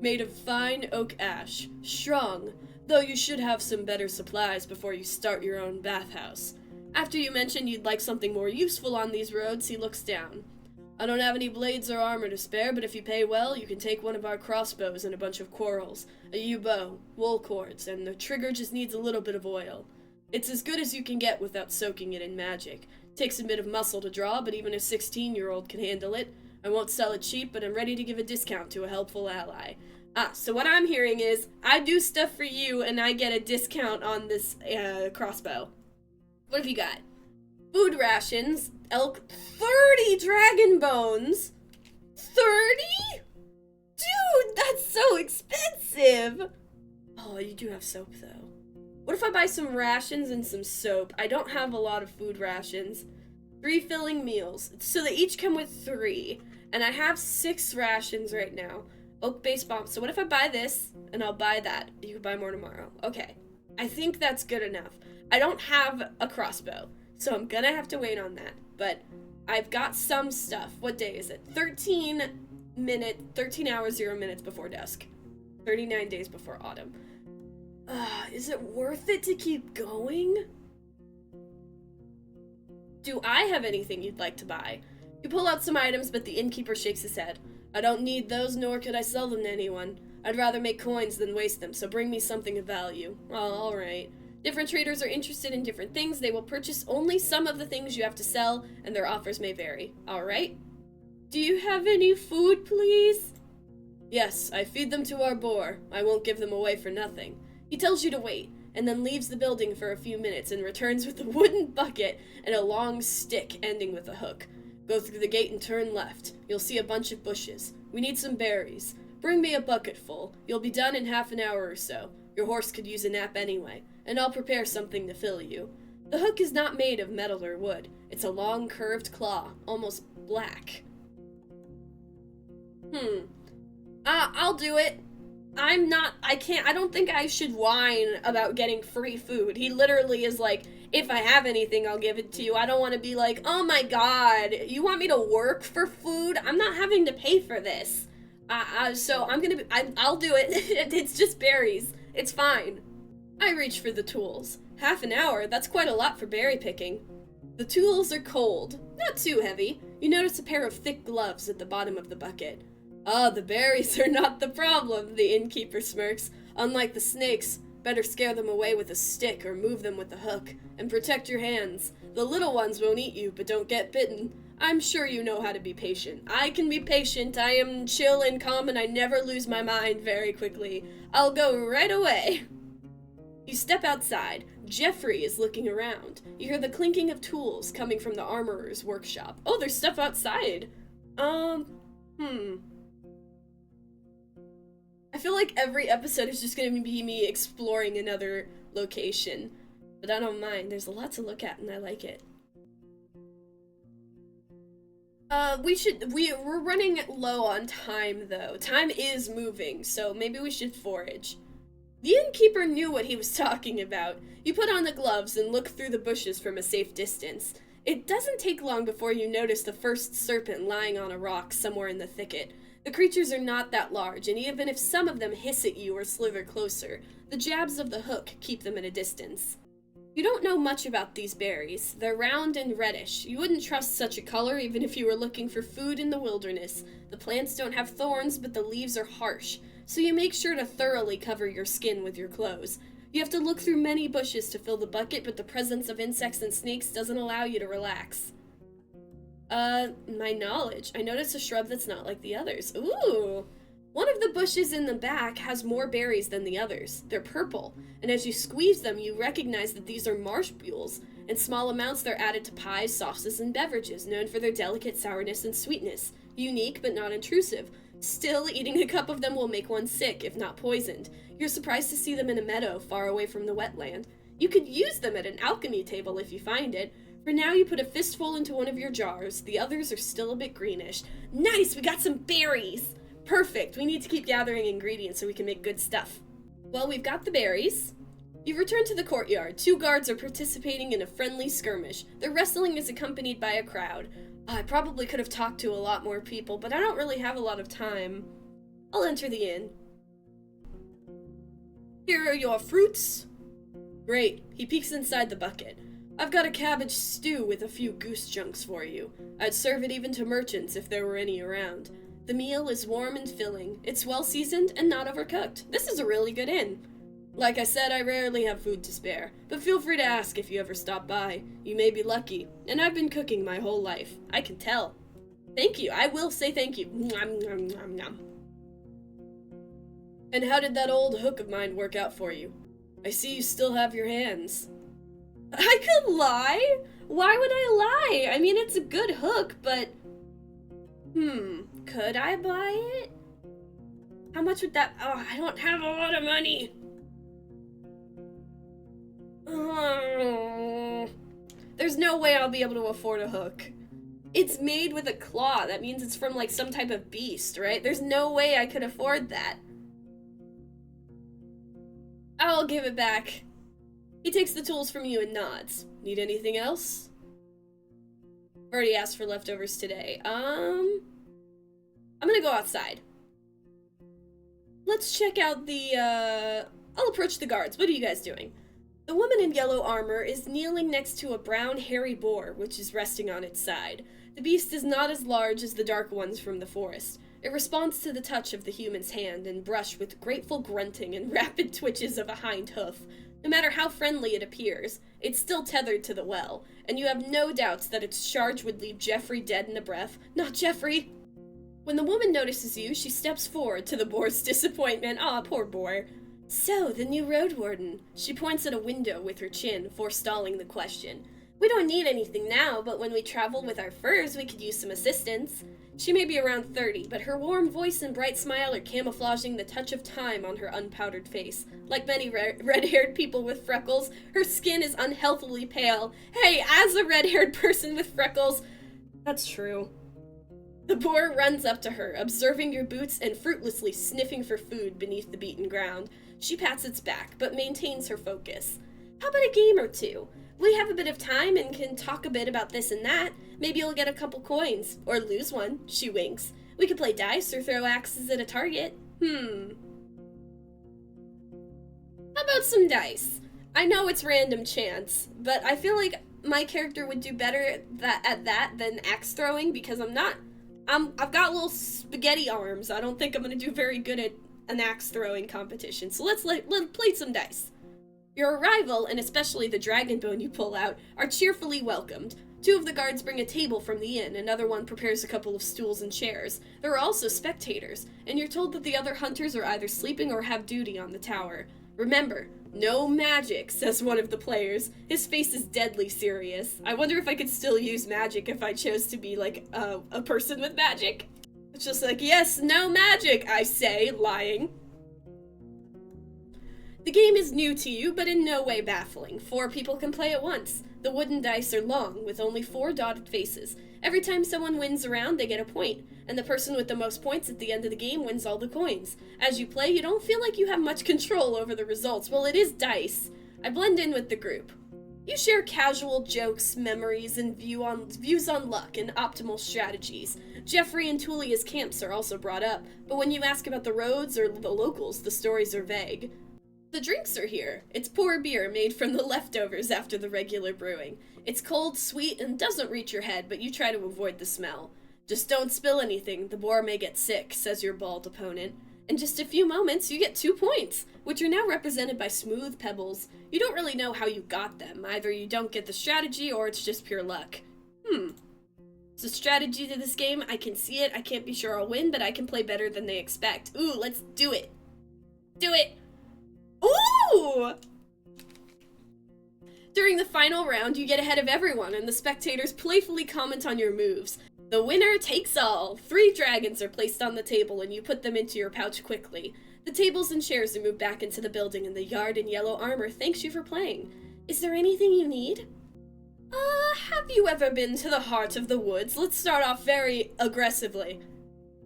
Made of fine oak ash. Strong, though you should have some better supplies before you start your own bathhouse. After you mention you'd like something more useful on these roads, he looks down. I don't have any blades or armor to spare, but if you pay well, you can take one of our crossbows and a bunch of quarrels, a yew bow, wool cords, and the trigger just needs a little bit of oil. It's as good as you can get without soaking it in magic. Takes a bit of muscle to draw, but even a 16-year-old can handle it. I won't sell it cheap, but I'm ready to give a discount to a helpful ally. So what I'm hearing is, I do stuff for you, and I get a discount on this crossbow. What have you got? Food rations, elk, 30 dragon bones! 30? Dude, that's so expensive! Oh, you do have soap, though. What if I buy some rations and some soap? I don't have a lot of food rations. 3 filling meals. So they each come with 3. And I have 6 rations right now. Oak-based bombs. So what if I buy this, and I'll buy that? You can buy more tomorrow. Okay. I think that's good enough. I don't have a crossbow, so I'm gonna have to wait on that. But I've got some stuff. What day is it? 13 hours, 0 minutes before dusk. 39 days before autumn. Is it worth it to keep going? Do I have anything you'd like to buy? You pull out some items, but the innkeeper shakes his head. I don't need those, nor could I sell them to anyone. I'd rather make coins than waste them, so bring me something of value. Oh, alright. Different traders are interested in different things. They will purchase only some of the things you have to sell, and their offers may vary. Alright? Do you have any food, please? Yes, I feed them to our boar. I won't give them away for nothing. He tells you to wait, and then leaves the building for a few minutes and returns with a wooden bucket and a long stick ending with a hook. Go through the gate and turn left. You'll see a bunch of bushes. We need some berries. Bring me a bucket full. You'll be done in half an hour or so. Your horse could use a nap anyway, and I'll prepare something to fill you. The hook is not made of metal or wood. It's a long curved claw, almost black. I'll do it. I don't think I should whine about getting free food. He literally is like, if I have anything, I'll give it to you. I don't want to be like, oh my god, you want me to work for food? I'm not having to pay for this. So I'll do it. It's just berries. It's fine. I reach for the tools. Half an hour, that's quite a lot for berry picking. The tools are cold, not too heavy. You notice a pair of thick gloves at the bottom of the bucket. Ah, the berries are not the problem, the innkeeper smirks. Unlike the snakes, better scare them away with a stick or move them with a hook. And protect your hands. The little ones won't eat you, but don't get bitten. I'm sure you know how to be patient. I can be patient. I am chill and calm, and I never lose my mind very quickly. I'll go right away. You step outside. Jeffrey is looking around. You hear the clinking of tools coming from the armorer's workshop. Oh, there's stuff outside. I feel like every episode is just going to be me exploring another location. But I don't mind. There's a lot to look at, and I like it. We're running low on time, though. Time is moving, so maybe we should forage. The innkeeper knew what he was talking about. You put on the gloves and look through the bushes from a safe distance. It doesn't take long before you notice the first serpent lying on a rock somewhere in the thicket. The creatures are not that large, and even if some of them hiss at you or slither closer, the jabs of the hook keep them at a distance. You don't know much about these berries. They're round and reddish. You wouldn't trust such a color even if you were looking for food in the wilderness. The plants don't have thorns, but the leaves are harsh, so you make sure to thoroughly cover your skin with your clothes. You have to look through many bushes to fill the bucket, but the presence of insects and snakes doesn't allow you to relax. My knowledge. I noticed a shrub that's not like the others. Ooh! One of the bushes in the back has more berries than the others. They're purple, and as you squeeze them, you recognize that these are marsh mules. In small amounts, they're added to pies, sauces, and beverages, known for their delicate sourness and sweetness. Unique, but not intrusive. Still, eating a cup of them will make one sick, if not poisoned. You're surprised to see them in a meadow far away from the wetland. You could use them at an alchemy table if you find it. For now, you put a fistful into one of your jars. The others are still a bit greenish. Nice! We got some berries! Perfect! We need to keep gathering ingredients so we can make good stuff. Well, we've got the berries. You've returned to the courtyard. 2 guards are participating in a friendly skirmish. Their wrestling is accompanied by a crowd. I probably could have talked to a lot more people, but I don't really have a lot of time. I'll enter the inn. Here are your fruits. Great. He peeks inside the bucket. I've got a cabbage stew with a few goose chunks for you. I'd serve it even to merchants if there were any around. The meal is warm and filling. It's well seasoned and not overcooked. This is a really good inn. Like I said, I rarely have food to spare, but feel free to ask if you ever stop by. You may be lucky, and I've been cooking my whole life. I can tell. Thank you. I will say thank you. Nom, nom, nom, nom. And how did that old hook of mine work out for you? I see you still have your hands. I could lie? Why would I lie? I mean, it's a good hook, but... could I buy it? How much would that... Oh, I don't have a lot of money. no way I'll be able to afford a hook. It's made with a claw. That means it's from, like, some type of beast, right? There's no way I could afford that. I'll give it back. He takes the tools from you and nods. Need anything else? Already asked for leftovers today. I'm gonna go outside. Let's check out the, I'll approach the guards. What are you guys doing? The woman in yellow armor is kneeling next to a brown hairy boar, which is resting on its side. The beast is not as large as the dark ones from the forest. It responds to the touch of the human's hand and brush with grateful grunting and rapid twitches of a hind hoof. No matter how friendly it appears, it's still tethered to the well, and you have no doubts that its charge would leave Jeffrey dead in a breath. Not Jeffrey! When the woman notices you, she steps forward to the boar's disappointment. Aw, poor boar. So, the new Roadwarden. She points at a window with her chin, forestalling the question. We don't need anything now, but when we travel with our furs, we could use some assistance. She may be around 30, but her warm voice and bright smile are camouflaging the touch of time on her unpowdered face. Like many red-haired people with freckles, her skin is unhealthily pale. Hey, as a red-haired person with freckles... That's true. The boar runs up to her, observing your boots and fruitlessly sniffing for food beneath the beaten ground. She pats its back, but maintains her focus. How about a game or two? We have a bit of time and can talk a bit about this and that. Maybe you'll get a couple coins. Or lose one. She winks. We could play dice or throw axes at a target. How about some dice? I know it's random chance, but I feel like my character would do better at that than axe throwing because I've got little spaghetti arms. I don't think I'm going to do very good at an axe throwing competition. So let's play some dice. Your arrival, and especially the dragon bone you pull out, are cheerfully welcomed. 2 of the guards bring a table from the inn, another one prepares a couple of stools and chairs. There are also spectators, and you're told that the other hunters are either sleeping or have duty on the tower. Remember, no magic, says one of the players. His face is deadly serious. I wonder if I could still use magic if I chose to be, like, a person with magic. It's just like, yes, no magic, I say, lying. The game is new to you, but in no way baffling. 4 people can play at once. The wooden dice are long, with only 4 dotted faces. Every time someone wins a round, they get a point, and the person with the most points at the end of the game wins all the coins. As you play, you don't feel like you have much control over the results. Well, it is dice. I blend in with the group. You share casual jokes, memories, and views on luck and optimal strategies. Jeffrey and Tulia's camps are also brought up, but when you ask about the roads or the locals, the stories are vague. The drinks are here. It's poor beer made from the leftovers after the regular brewing. It's cold, sweet, and doesn't reach your head, but you try to avoid the smell. Just don't spill anything, the boar may get sick, says your bald opponent. In just a few moments, you get 2 points, which are now represented by smooth pebbles. You don't really know how you got them. Either you don't get the strategy, or it's just pure luck. It's a strategy to this game. I can see it. I can't be sure I'll win, but I can play better than they expect. Ooh, let's do it. Do it! Ooh! During the final round, you get ahead of everyone, and the spectators playfully comment on your moves. The winner takes all. 3 dragons are placed on the table, and you put them into your pouch quickly. The tables and chairs are moved back into the building, and the yard in yellow armor thanks you for playing. Is there anything you need? Have you ever been to the heart of the woods? Let's start off very aggressively.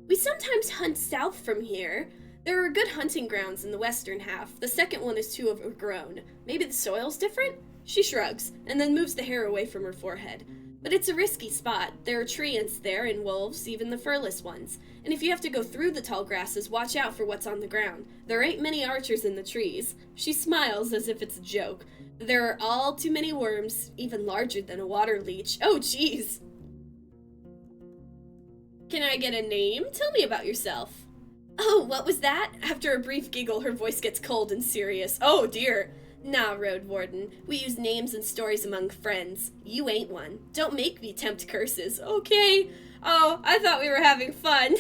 We sometimes hunt south from here. There are good hunting grounds in the western half. The second one is too overgrown. Maybe the soil's different? She shrugs, and then moves the hair away from her forehead. But it's a risky spot. There are tree ants there, and wolves, even the furless ones. And if you have to go through the tall grasses, watch out for what's on the ground. There ain't many archers in the trees. She smiles as if it's a joke. There are all too many worms, even larger than a water leech. Oh, jeez. Can I get a name? Tell me about yourself. Oh, what was that? After a brief giggle, her voice gets cold and serious. Oh, dear. Nah, Roadwarden. We use names and stories among friends. You ain't one. Don't make me tempt curses. Okay. Oh, I thought we were having fun.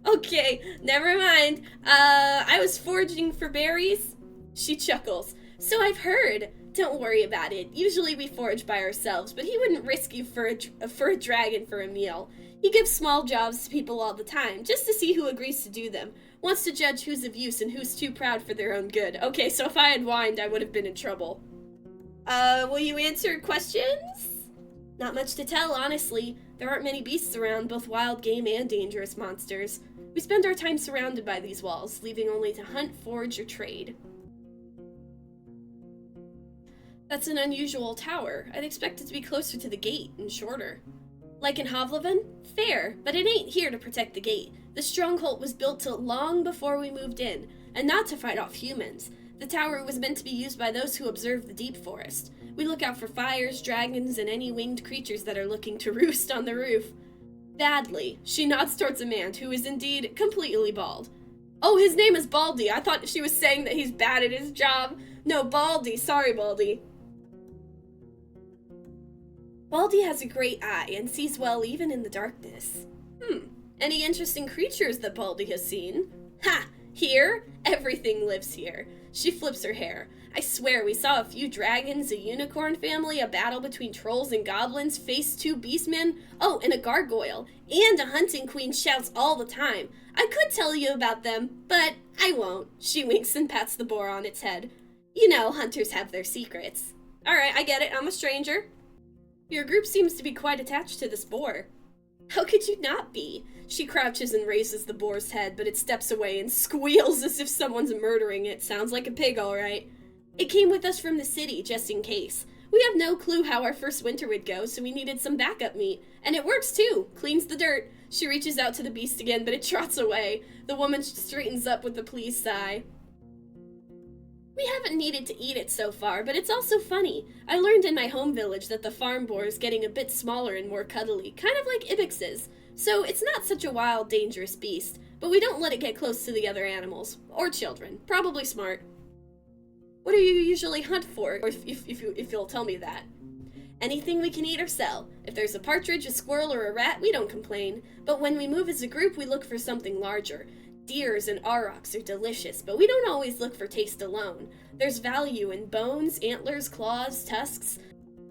Okay, never mind. I was foraging for berries. She chuckles. So I've heard. Don't worry about it. Usually we forage by ourselves, but he wouldn't risk you for a dragon for a meal. He gives small jobs to people all the time, just to see who agrees to do them. Wants to judge who's of use and who's too proud for their own good. Okay, so if I had whined, I would have been in trouble. Will you answer questions? Not much to tell, honestly. There aren't many beasts around, both wild game and dangerous monsters. We spend our time surrounded by these walls, leaving only to hunt, forage, or trade. That's an unusual tower. I'd expect it to be closer to the gate and shorter. Like in Havlevin? Fair, but it ain't here to protect the gate. The stronghold was built long before we moved in, and not to fight off humans. The tower was meant to be used by those who observe the deep forest. We look out for fires, dragons, and any winged creatures that are looking to roost on the roof. Badly, she nods towards a man who is indeed completely bald. Oh, his name is Baldy. I thought she was saying that he's bad at his job. No, Baldy. Sorry, Baldy. Baldy has a great eye and sees well even in the darkness. Any interesting creatures that Baldy has seen? Ha! Here? Everything lives here. She flips her hair. I swear we saw a few dragons, a unicorn family, a battle between trolls and goblins, faced 2 beastmen, oh, and a gargoyle, and a hunting queen shouts all the time. I could tell you about them, but I won't. She winks and pats the boar on its head. You know, hunters have their secrets. Alright, I get it. I'm a stranger. Your group seems to be quite attached to this boar. How could you not be? She crouches and raises the boar's head, but it steps away and squeals as if someone's murdering it. Sounds like a pig, all right. It came with us from the city, just in case. We have no clue how our first winter would go, so we needed some backup meat. And it works, too. Cleans the dirt. She reaches out to the beast again, but it trots away. The woman straightens up with a pleased sigh. We haven't needed to eat it so far, but it's also funny. I learned in my home village that the farm boar is getting a bit smaller and more cuddly, kind of like ibixes. So it's not such a wild, dangerous beast, but we don't let it get close to the other animals. Or children. Probably smart. What do you usually hunt for, or if you'll tell me that? Anything we can eat or sell. If there's a partridge, a squirrel, or a rat, we don't complain. But when we move as a group, we look for something larger. Deers and aurochs are delicious, but we don't always look for taste alone. There's value in bones, antlers, claws, tusks,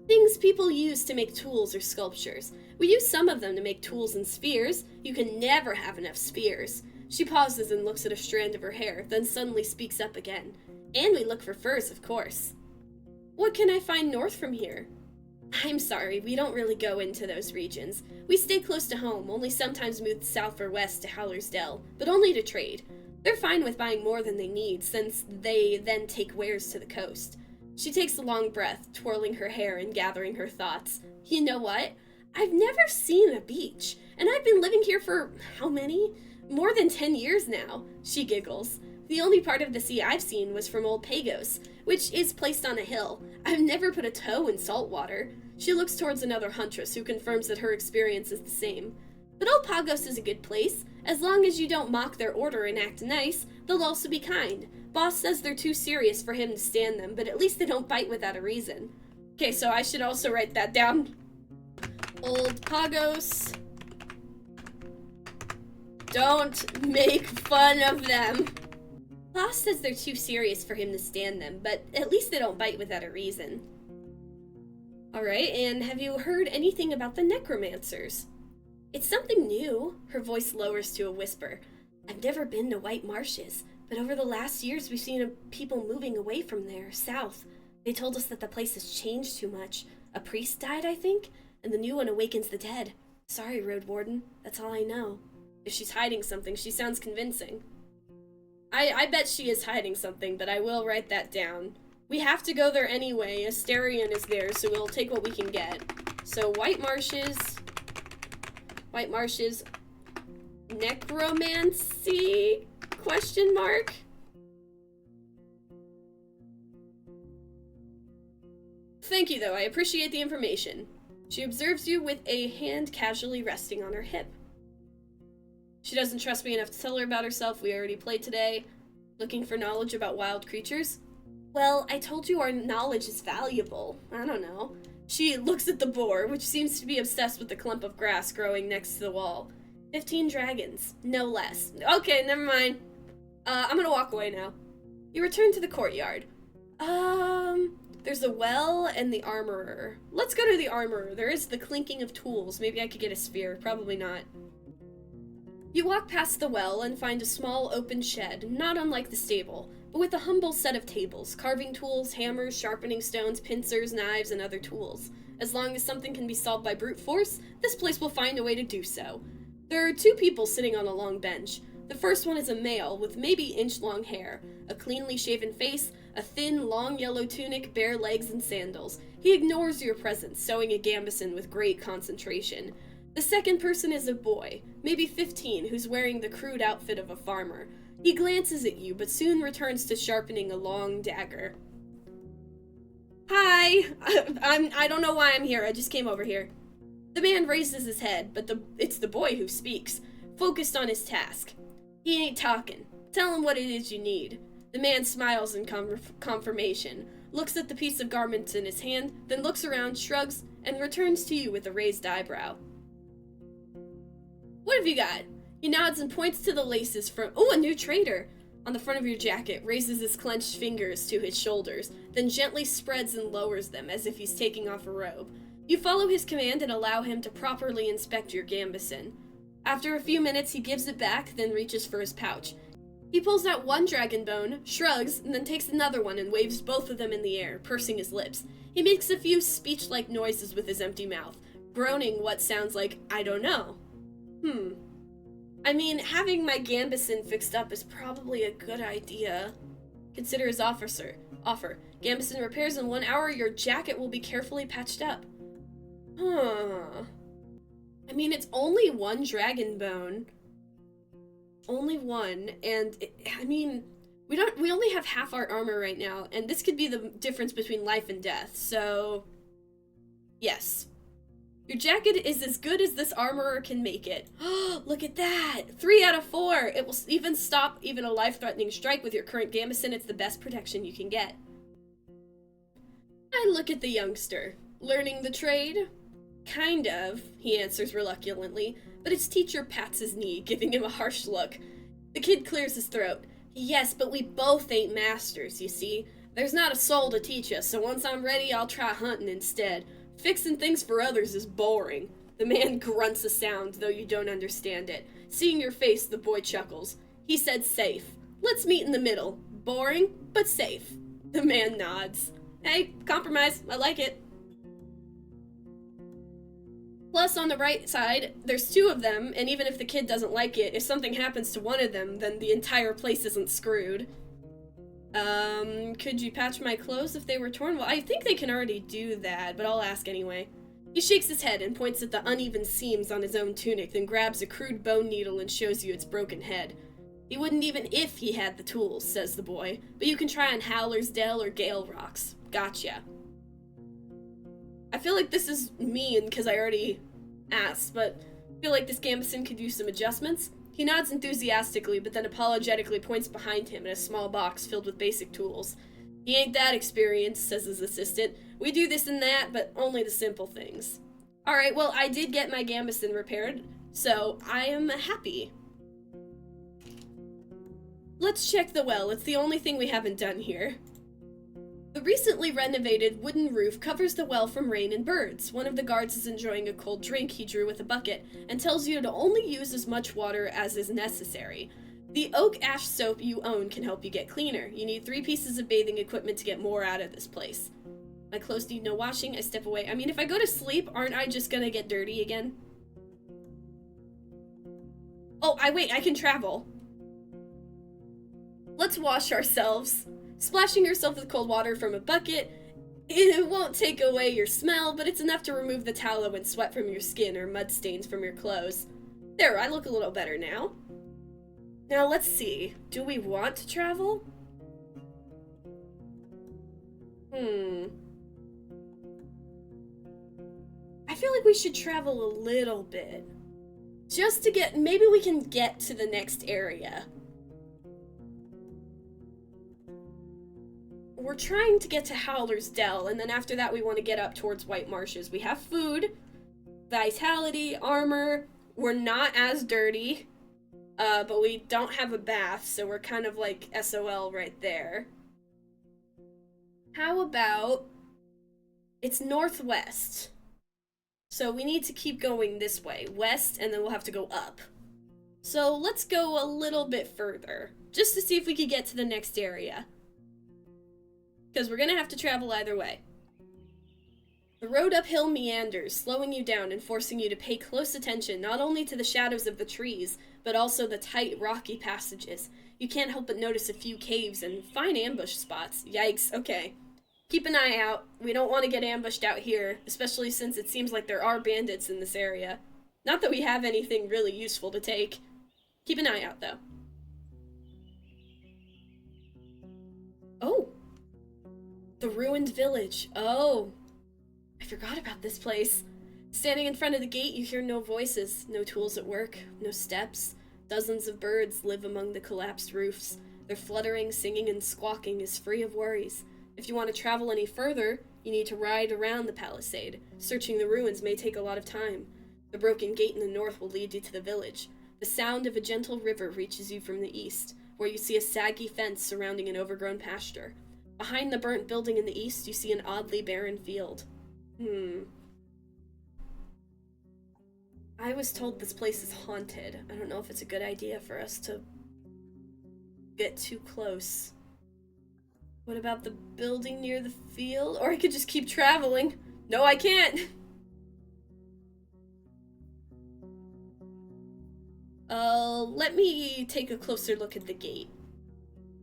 things people use to make tools or sculptures. We use some of them to make tools and spears. You can never have enough spears. She pauses and looks at a strand of her hair, then suddenly speaks up again. And we look for furs, of course. What can I find north from here? I'm sorry, we don't really go into those regions. We stay close to home, only sometimes move south or west to Howler's Dell, but only to trade. They're fine with buying more than they need, since they then take wares to the coast. She takes a long breath, twirling her hair and gathering her thoughts. You know what? I've never seen a beach, and I've been living here for, how many? More than 10 years now. She giggles. The only part of the sea I've seen was from Old Pagos, which is placed on a hill. I've never put a toe in salt water. She looks towards another huntress who confirms that her experience is the same. But Old Pagos is a good place. As long as you don't mock their order and act nice, they'll also be kind. Boss says they're too serious for him to stand them, but at least they don't bite without a reason. Okay, so I should also write that down. Old Pagos. Don't make fun of them. Boss says they're too serious for him to stand them, but at least they don't bite without a reason. Alright, and have you heard anything about the necromancers? It's something new. Her voice lowers to a whisper. I've never been to White Marshes, but over the last years we've seen people moving away from there, south. They told us that the place has changed too much. A priest died, I think, and the new one awakens the dead. Sorry, Roadwarden. That's all I know. If she's hiding something, she sounds convincing. I bet she is hiding something, but I will write that down. We have to go there anyway. Asterion is there, so we'll take what we can get. So, White Marshes, necromancy, question mark? Thank you, though. I appreciate the information. She observes you with a hand casually resting on her hip. She doesn't trust me enough to tell her about herself. We already played today. Looking for knowledge about wild creatures? Well, I told you our knowledge is valuable. I don't know. She looks at the boar, which seems to be obsessed with the clump of grass growing next to the wall. 15 dragons. No less. Okay, never mind. I'm gonna walk away now. You return to the courtyard. There's the well and the armorer. Let's go to the armorer. There is the clinking of tools. Maybe I could get a spear. Probably not. You walk past the well and find a small open shed, not unlike the stable. but with a humble set of tables, carving tools, hammers, sharpening stones, pincers, knives, and other tools. As long as something can be solved by brute force, this place will find a way to do so. There are 2 people sitting on a long bench. The first one is a male with maybe inch-long hair, a cleanly shaven face, a thin, long yellow tunic, bare legs, and sandals. He ignores your presence, sewing a gambeson with great concentration. The second person is a boy, maybe 15, who's wearing the crude outfit of a farmer. He glances at you, but soon returns to sharpening a long dagger. Hi! I don't know why I'm here, I just came over here. The man raises his head, but it's the boy who speaks, focused on his task. He ain't talking. Tell him what it is you need. The man smiles in confirmation, looks at the piece of garment in his hand, then looks around, shrugs, and returns to you with a raised eyebrow. What have you got? He nods and points to the laces from— oh, a new trader! On the front of your jacket, raises his clenched fingers to his shoulders, then gently spreads and lowers them as if he's taking off a robe. You follow his command and allow him to properly inspect your gambeson. After a few minutes, he gives it back, then reaches for his pouch. He pulls out 1 dragon bone, shrugs, and then takes another one and waves both of them in the air, pursing his lips. He makes a few speech-like noises with his empty mouth, groaning what sounds like, I don't know. I mean, having my gambeson fixed up is probably a good idea. Consider his offer. Gambeson repairs in 1 hour, your jacket will be carefully patched up. I mean, it's only 1 dragon bone. Only 1, and we only have half our armor right now, and this could be the difference between life and death, so yes. Your jacket is as good as this armorer can make it. Look at that! 3 out of 4! It will even stop even a life-threatening strike with your current gambeson. It's the best protection you can get. I look at the youngster. Learning the trade? Kind of, he answers reluctantly, but his teacher pats his knee, giving him a harsh look. The kid clears his throat. Yes, but we both ain't masters, you see. There's not a soul to teach us, so once I'm ready, I'll try hunting instead. Fixing things for others is boring. The man grunts a sound, though you don't understand it. Seeing your face, the boy chuckles. He said safe. Let's meet in the middle. Boring, but safe. The man nods. Hey, compromise. I like it. Plus, on the right side, there's 2 of them, and even if the kid doesn't like it, if something happens to one of them, then the entire place isn't screwed. Could you patch my clothes if they were torn? Well, I think they can already do that, but I'll ask anyway. He shakes his head and points at the uneven seams on his own tunic, then grabs a crude bone needle and shows you its broken head. He wouldn't even if he had the tools, says the boy, but you can try on Howler's Dell or Gale Rocks. Gotcha. I feel like this is mean because I already asked, but I feel like this gambeson could use some adjustments. He nods enthusiastically, but then apologetically points behind him at a small box filled with basic tools. He ain't that experienced, says his assistant. We do this and that, but only the simple things. Alright, well, I did get my gambeson repaired, so I am happy. Let's check the well. It's the only thing we haven't done here. The recently renovated wooden roof covers the well from rain and birds. One of the guards is enjoying a cold drink he drew with a bucket and tells you to only use as much water as is necessary. The oak ash soap you own can help you get cleaner. You need 3 pieces of bathing equipment to get more out of this place. My clothes need no washing. I step away. I mean, if I go to sleep, aren't I just gonna get dirty again? Oh, wait, I can travel. Let's wash ourselves. Splashing yourself with cold water from a bucket, it won't take away your smell, but it's enough to remove the tallow and sweat from your skin or mud stains from your clothes. There, I look a little better now. Now let's see, do we want to travel? I feel like we should travel a little bit. Just to maybe we can get to the next area. We're trying to get to Howler's Dell, and then after that we want to get up towards White Marshes. We have food, vitality, armor. We're not as dirty, but we don't have a bath, so we're kind of like SOL right there. How about... It's northwest. So we need to keep going this way. West, and then we'll have to go up. So let's go a little bit further, just to see if we could get to the next area. Because we're gonna have to travel either way. The road uphill meanders, slowing you down and forcing you to pay close attention not only to the shadows of the trees, but also the tight, rocky passages. You can't help but notice a few caves and fine ambush spots. Yikes, okay. Keep an eye out. We don't want to get ambushed out here, especially since it seems like there are bandits in this area. Not that we have anything really useful to take. Keep an eye out, though. Oh! The ruined village. Oh! I forgot about this place. Standing in front of the gate, you hear no voices, no tools at work, no steps. Dozens of birds live among the collapsed roofs. Their fluttering, singing, and squawking is free of worries. If you want to travel any further, you need to ride around the palisade. Searching the ruins may take a lot of time. The broken gate in the north will lead you to the village. The sound of a gentle river reaches you from the east, where you see a saggy fence surrounding an overgrown pasture. Behind the burnt building in the east, you see an oddly barren field. I was told this place is haunted. I don't know if it's a good idea for us to get too close. What about the building near the field? Or I could just keep traveling. No, I can't! Let me take a closer look at the gate.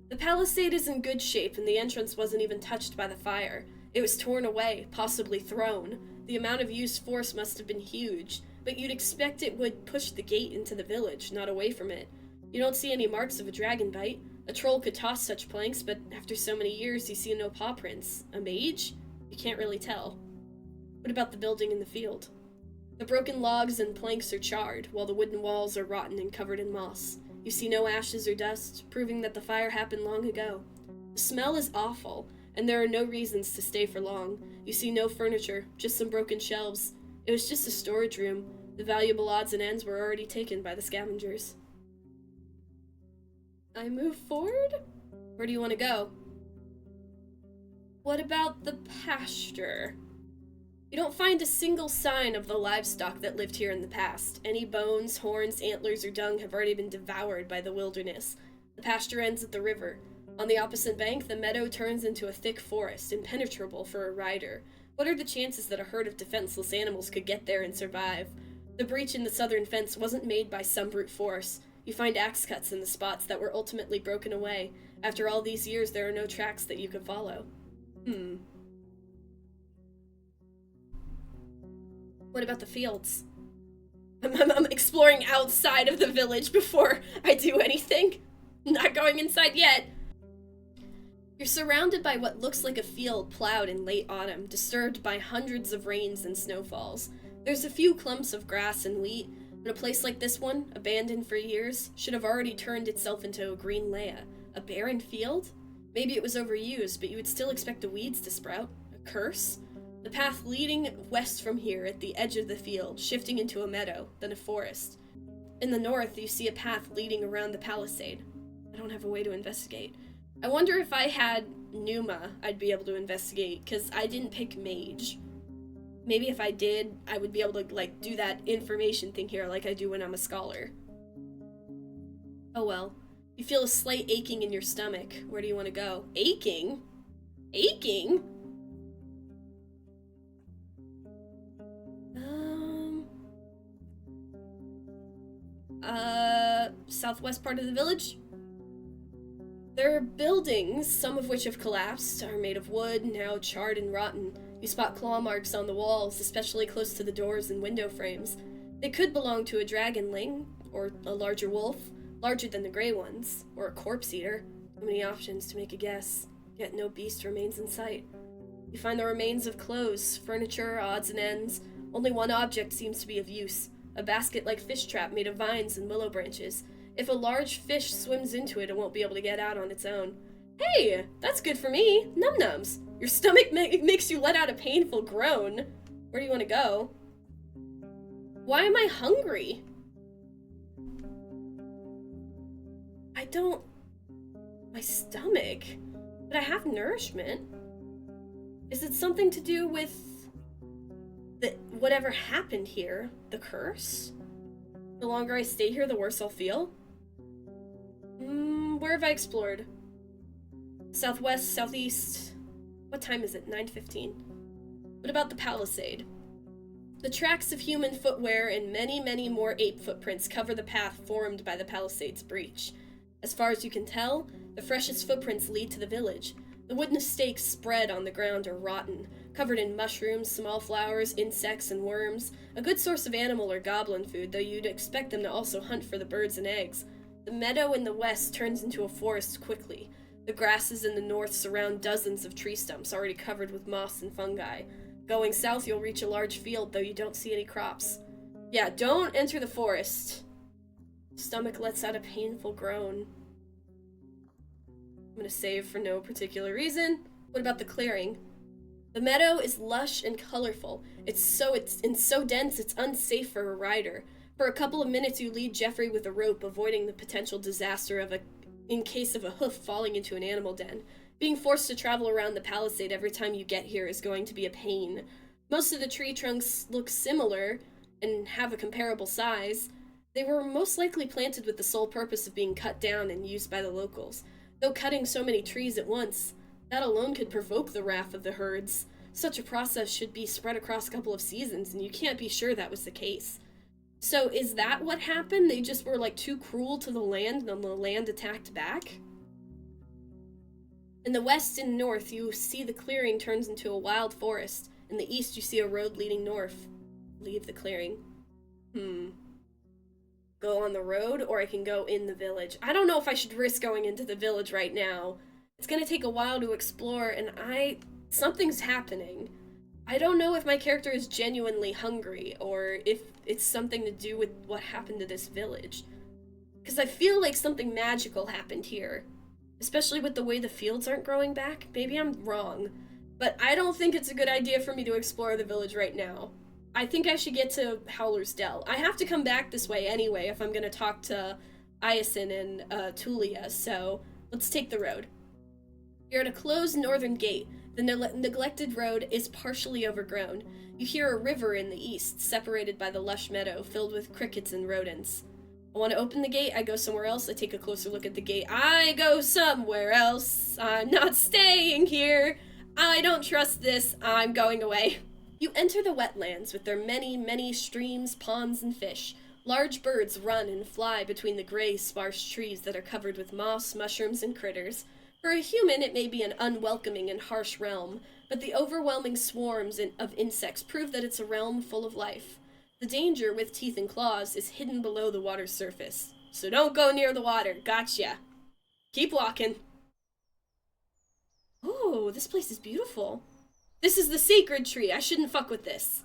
The palisade is in good shape, and the entrance wasn't even touched by the fire. It was torn away, possibly thrown. The amount of used force must have been huge, but you'd expect it would push the gate into the village, not away from it. You don't see any marks of a dragon bite. A troll could toss such planks, but after so many years, you see no paw prints. A mage? You can't really tell. What about the building in the field? The broken logs and planks are charred, while the wooden walls are rotten and covered in moss. You see no ashes or dust, proving that the fire happened long ago. The smell is awful, and there are no reasons to stay for long. You see no furniture, just some broken shelves. It was just a storage room. The valuable odds and ends were already taken by the scavengers. I move forward? Where do you want to go? What about the pasture? You don't find a single sign of the livestock that lived here in the past. Any bones, horns, antlers, or dung have already been devoured by the wilderness. The pasture ends at the river. On the opposite bank, the meadow turns into a thick forest, impenetrable for a rider. What are the chances that a herd of defenseless animals could get there and survive? The breach in the southern fence wasn't made by some brute force. You find axe cuts in the spots that were ultimately broken away. After all these years, there are no tracks that you can follow. What about the fields? I'm exploring outside of the village before I do anything. Not going inside yet. You're surrounded by what looks like a field plowed in late autumn, disturbed by hundreds of rains and snowfalls. There's a few clumps of grass and wheat, but a place like this one, abandoned for years, should have already turned itself into a green layer. A barren field? Maybe it was overused, but you would still expect the weeds to sprout. A curse? The path leading west from here at the edge of the field, shifting into a meadow, then a forest. In the north, you see a path leading around the palisade. I don't have a way to investigate. I wonder if I had Numa, I'd be able to investigate, because I didn't pick mage. Maybe if I did, I would be able to, like, do that information thing here like I do when I'm a scholar. Oh well. You feel a slight aching in your stomach. Where do you want to go? Aching? Aching? Southwest part of the village? There are buildings, some of which have collapsed, are made of wood, now charred and rotten. You spot claw marks on the walls, especially close to the doors and window frames. They could belong to a dragonling, or a larger wolf, larger than the gray ones, or a corpse eater. So many options to make a guess, yet no beast remains in sight. You find the remains of clothes, furniture, odds and ends. Only one object seems to be of use, a basket-like fish trap made of vines and willow branches. If a large fish swims into it, it won't be able to get out on its own. Hey, that's good for me. Num-nums. Your stomach makes you let out a painful groan. Where do you want to go? Why am I hungry? My stomach. But I have nourishment. Is it something to do with whatever happened here? The curse? The longer I stay here, the worse I'll feel. Where have I explored? Southwest, southeast. What time is it? 9:15. What about the palisade? The tracks of human footwear and many, many more ape footprints cover the path formed by the palisade's breach. As far as you can tell, the freshest footprints lead to the village. The wooden stakes spread on the ground are rotten, covered in mushrooms, small flowers, insects, and worms, a good source of animal or goblin food, though you'd expect them to also hunt for the birds and eggs. The meadow in the west turns into a forest quickly. The grasses in the north surround dozens of tree stumps already covered with moss and fungi. Going south, you'll reach a large field, though you don't see any crops. Yeah, don't enter the forest. Stomach lets out a painful groan. I'm gonna save for no particular reason. What about the clearing? The meadow is lush and colorful. It's so dense it's unsafe for a rider. For a couple of minutes you lead Jeffrey with a rope, avoiding the potential disaster in case of a hoof falling into an animal den. Being forced to travel around the palisade every time you get here is going to be a pain. Most of the tree trunks look similar and have a comparable size. They were most likely planted with the sole purpose of being cut down and used by the locals. Though cutting so many trees at once, that alone could provoke the wrath of the herds. Such a process should be spread across a couple of seasons, and you can't be sure that was the case. So is that what happened? They just were too cruel to the land, and then the land attacked back? In the west and north, you see the clearing turns into a wild forest. In the east, you see a road leading north. Leave the clearing. Go on the road, or I can go in the village. I don't know if I should risk going into the village right now. It's gonna take a while to explore, and something's happening. I don't know if my character is genuinely hungry, or if it's something to do with what happened to this village. Because I feel like something magical happened here. Especially with the way the fields aren't growing back. Maybe I'm wrong. But I don't think it's a good idea for me to explore the village right now. I think I should get to Howler's Dell. I have to come back this way anyway if I'm going to talk to Iason and Tulia, so let's take the road. You're at a closed northern gate. The neglected road is partially overgrown. You hear a river in the east, separated by the lush meadow, filled with crickets and rodents. I want to open the gate, I go somewhere else, I take a closer look at the gate. I go somewhere else. I'm not staying here. I don't trust this. I'm going away. You enter the wetlands with their many, many streams, ponds, and fish. Large birds run and fly between the gray, sparse trees that are covered with moss, mushrooms, and critters. For a human, it may be an unwelcoming and harsh realm, but the overwhelming swarms of insects prove that it's a realm full of life. The danger, with teeth and claws, is hidden below the water's surface. So don't go near the water. Gotcha. Keep walking. Oh, this place is beautiful. This is the sacred tree. I shouldn't fuck with this.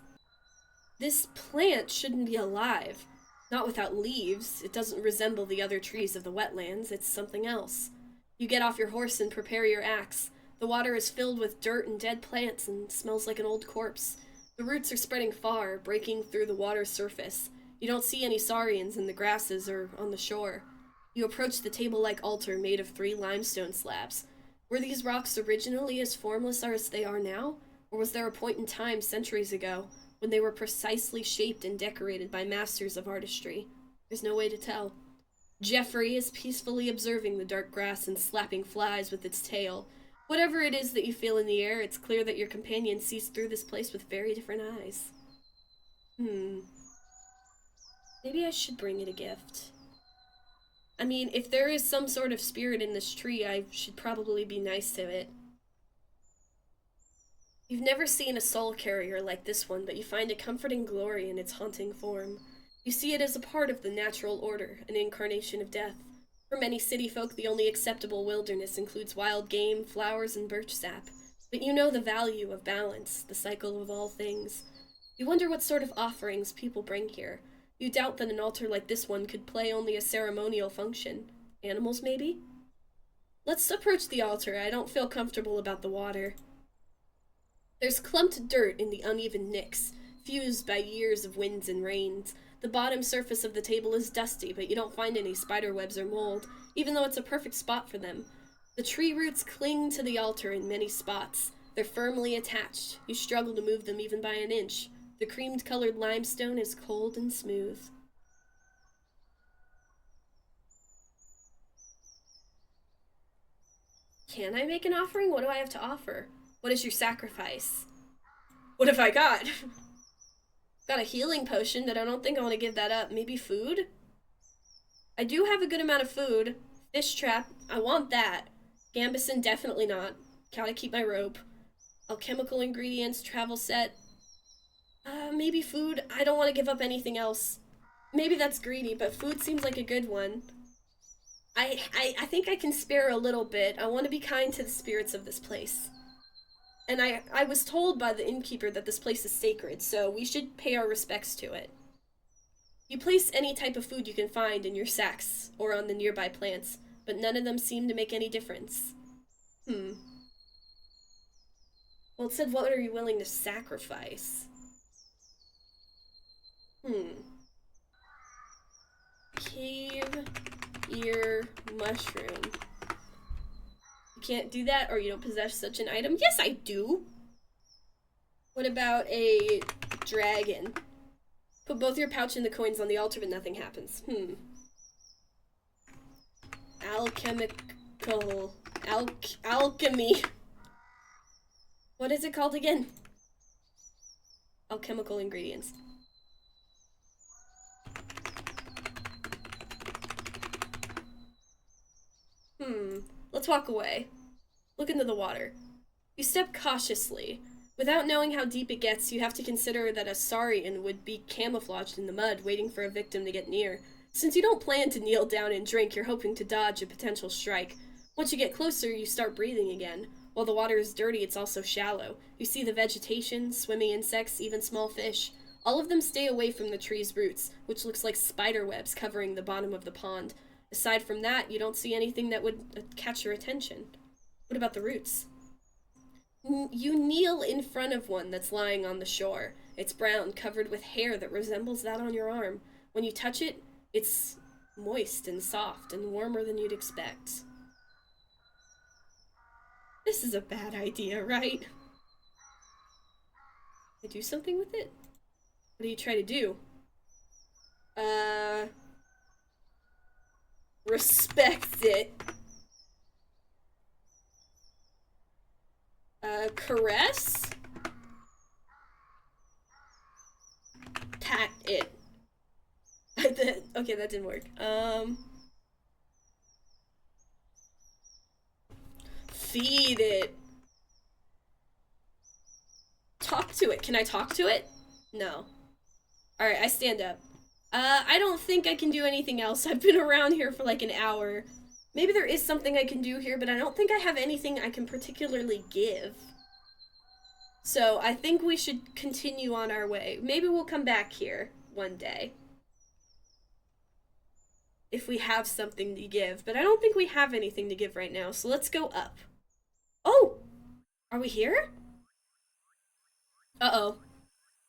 This plant shouldn't be alive. Not without leaves. It doesn't resemble the other trees of the wetlands. It's something else. You get off your horse and prepare your axe. The water is filled with dirt and dead plants and smells like an old corpse. The roots are spreading far, breaking through the water's surface. You don't see any saurians in the grasses or on the shore. You approach the table-like altar made of 3 limestone slabs. Were these rocks originally as formless as they are now? Or was there a point in time centuries ago when they were precisely shaped and decorated by masters of artistry? There's no way to tell. Jeffrey is peacefully observing the dark grass and slapping flies with its tail. Whatever it is that you feel in the air, it's clear that your companion sees through this place with very different eyes. Maybe I should bring it a gift. I mean, if there is some sort of spirit in this tree, I should probably be nice to it. You've never seen a soul carrier like this one, but you find a comforting glory in its haunting form. You see it as a part of the natural order, an incarnation of death. For many city folk, the only acceptable wilderness includes wild game, flowers, and birch sap. But you know the value of balance, the cycle of all things. You wonder what sort of offerings people bring here. You doubt that an altar like this one could play only a ceremonial function. Animals, maybe? Let's approach the altar. I don't feel comfortable about the water. There's clumped dirt in the uneven nicks, fused by years of winds and rains. The bottom surface of the table is dusty, but you don't find any spider webs or mold, even though it's a perfect spot for them. The tree roots cling to the altar in many spots. They're firmly attached. You struggle to move them even by an inch. The creamed-colored limestone is cold and smooth. Can I make an offering? What do I have to offer? What is your sacrifice? What have I got? Got a healing potion, but I don't think I want to give that up. Maybe food? I do have a good amount of food. Fish trap, I want that. Gambison, definitely not. Gotta keep my rope. Alchemical ingredients, travel set. Maybe food. I don't want to give up anything else. Maybe that's greedy, but food seems like a good one. I think I can spare a little bit. I want to be kind to the spirits of this place. And I was told by the innkeeper that this place is sacred, so we should pay our respects to it. You place any type of food you can find in your sacks or on the nearby plants, but none of them seem to make any difference. Well, it said, what are you willing to sacrifice? Cave ear mushroom. You can't do that, or you don't possess such an item? Yes, I do! What about a dragon? Put both your pouch and the coins on the altar, but nothing happens. Alchemy. What is it called again? Alchemical ingredients. Let's walk away. Look into the water. You step cautiously. Without knowing how deep it gets, you have to consider that a saurian would be camouflaged in the mud, waiting for a victim to get near. Since you don't plan to kneel down and drink, you're hoping to dodge a potential strike. Once you get closer, you start breathing again. While the water is dirty, it's also shallow. You see the vegetation, swimming insects, even small fish. All of them stay away from the tree's roots, which looks like spider webs covering the bottom of the pond. Aside from that, you don't see anything that would catch your attention. What about the roots? You kneel in front of one that's lying on the shore. It's brown, covered with hair that resembles that on your arm. When you touch it, it's moist and soft and warmer than you'd expect. This is a bad idea, right? I do something with it? What do you try to do? Respect it. Caress? Pat it. Okay, that didn't work. Feed it. Talk to it. Can I talk to it? No. Alright, I stand up. I don't think I can do anything else. I've been around here for like an hour. Maybe there is something I can do here, but I don't think I have anything I can particularly give. So I think we should continue on our way. Maybe we'll come back here one day. If we have something to give. But I don't think we have anything to give right now, so let's go up. Oh! Are we here? Uh-oh.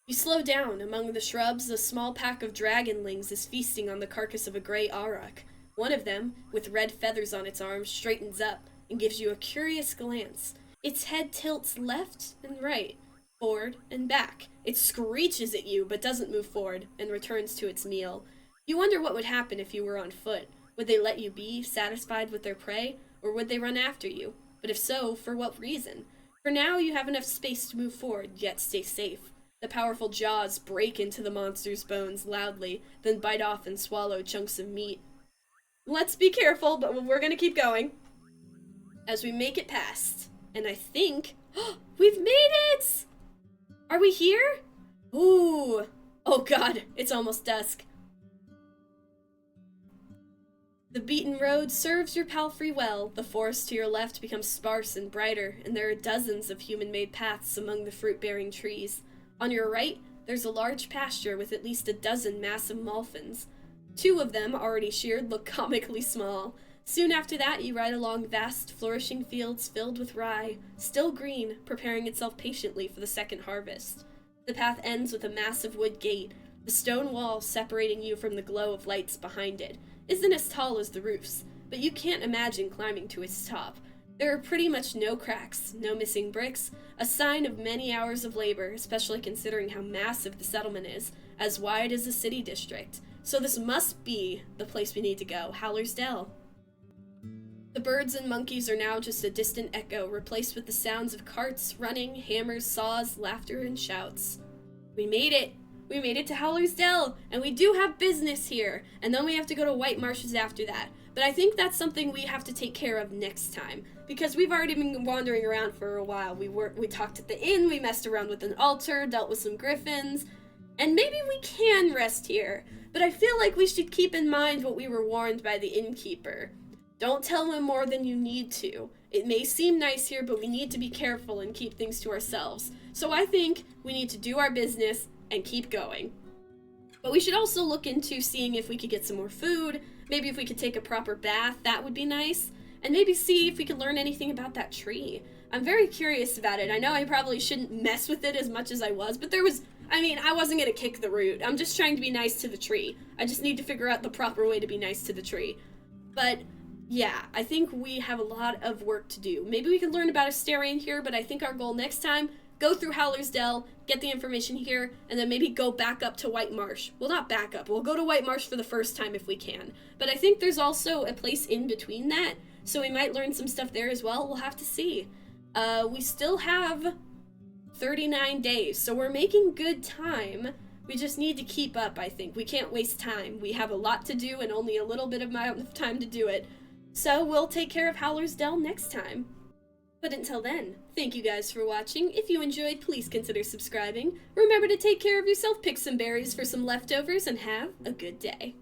You slow down. Among the shrubs, a small pack of dragonlings is feasting on the carcass of a grey auroch. One of them, with red feathers on its arms, straightens up and gives you a curious glance. Its head tilts left and right, forward and back. It screeches at you, but doesn't move forward, and returns to its meal. You wonder what would happen if you were on foot. Would they let you be, satisfied with their prey, or would they run after you? But if so, for what reason? For now, you have enough space to move forward, yet stay safe. The powerful jaws break into the monster's bones loudly, then bite off and swallow chunks of meat. Let's be careful, but we're gonna keep going. As we make it past, and I think... we've made it! Are we here? Ooh. Oh god, it's almost dusk. The beaten road serves your palfrey well. The forest to your left becomes sparse and brighter, and there are dozens of human-made paths among the fruit-bearing trees. On your right, there's a large pasture with at least a dozen massive malfins. 2 of them, already sheared, look comically small. Soon after that, you ride along vast, flourishing fields filled with rye, still green, preparing itself patiently for the second harvest. The path ends with a massive wood gate. The stone wall separating you from the glow of lights behind it isn't as tall as the roofs, but you can't imagine climbing to its top. There are pretty much no cracks, no missing bricks, a sign of many hours of labor, especially considering how massive the settlement is, as wide as the city district. So this must be the place we need to go, Howler's Dell. The birds and monkeys are now just a distant echo, replaced with the sounds of carts, running, hammers, saws, laughter, and shouts. We made it! We made it to Howler's Dell, and we do have business here, and then we have to go to White Marshes after that. But I think that's something we have to take care of next time, because we've already been wandering around for a while. We talked at the inn, we messed around with an altar, dealt with some griffins, and maybe we can rest here. But I feel like we should keep in mind what we were warned by the innkeeper. Don't tell him more than you need to. It may seem nice here, but we need to be careful and keep things to ourselves. So I think we need to do our business and keep going. But we should also look into seeing if we could get some more food, maybe if we could take a proper bath, that would be nice, and maybe see if we could learn anything about that tree. I'm very curious about it. I know I probably shouldn't mess with it as much as I was, but I wasn't gonna kick the root. I'm just trying to be nice to the tree. I just need to figure out the proper way to be nice to the tree. But yeah, I think we have a lot of work to do. Maybe we can learn about Asterion here, but I think our goal next time, go through Howler's Dell, get the information here, and then maybe go back up to White Marsh. Well, not back up. We'll go to White Marsh for the first time if we can. But I think there's also a place in between that, so we might learn some stuff there as well. We'll have to see. We still have 39 days, so we're making good time. We just need to keep up, I think. We can't waste time. We have a lot to do and only a little bit of time to do it. So we'll take care of Howler's Dell next time. But until then, thank you guys for watching. If you enjoyed, please consider subscribing. Remember to take care of yourself, pick some berries for some leftovers, and have a good day.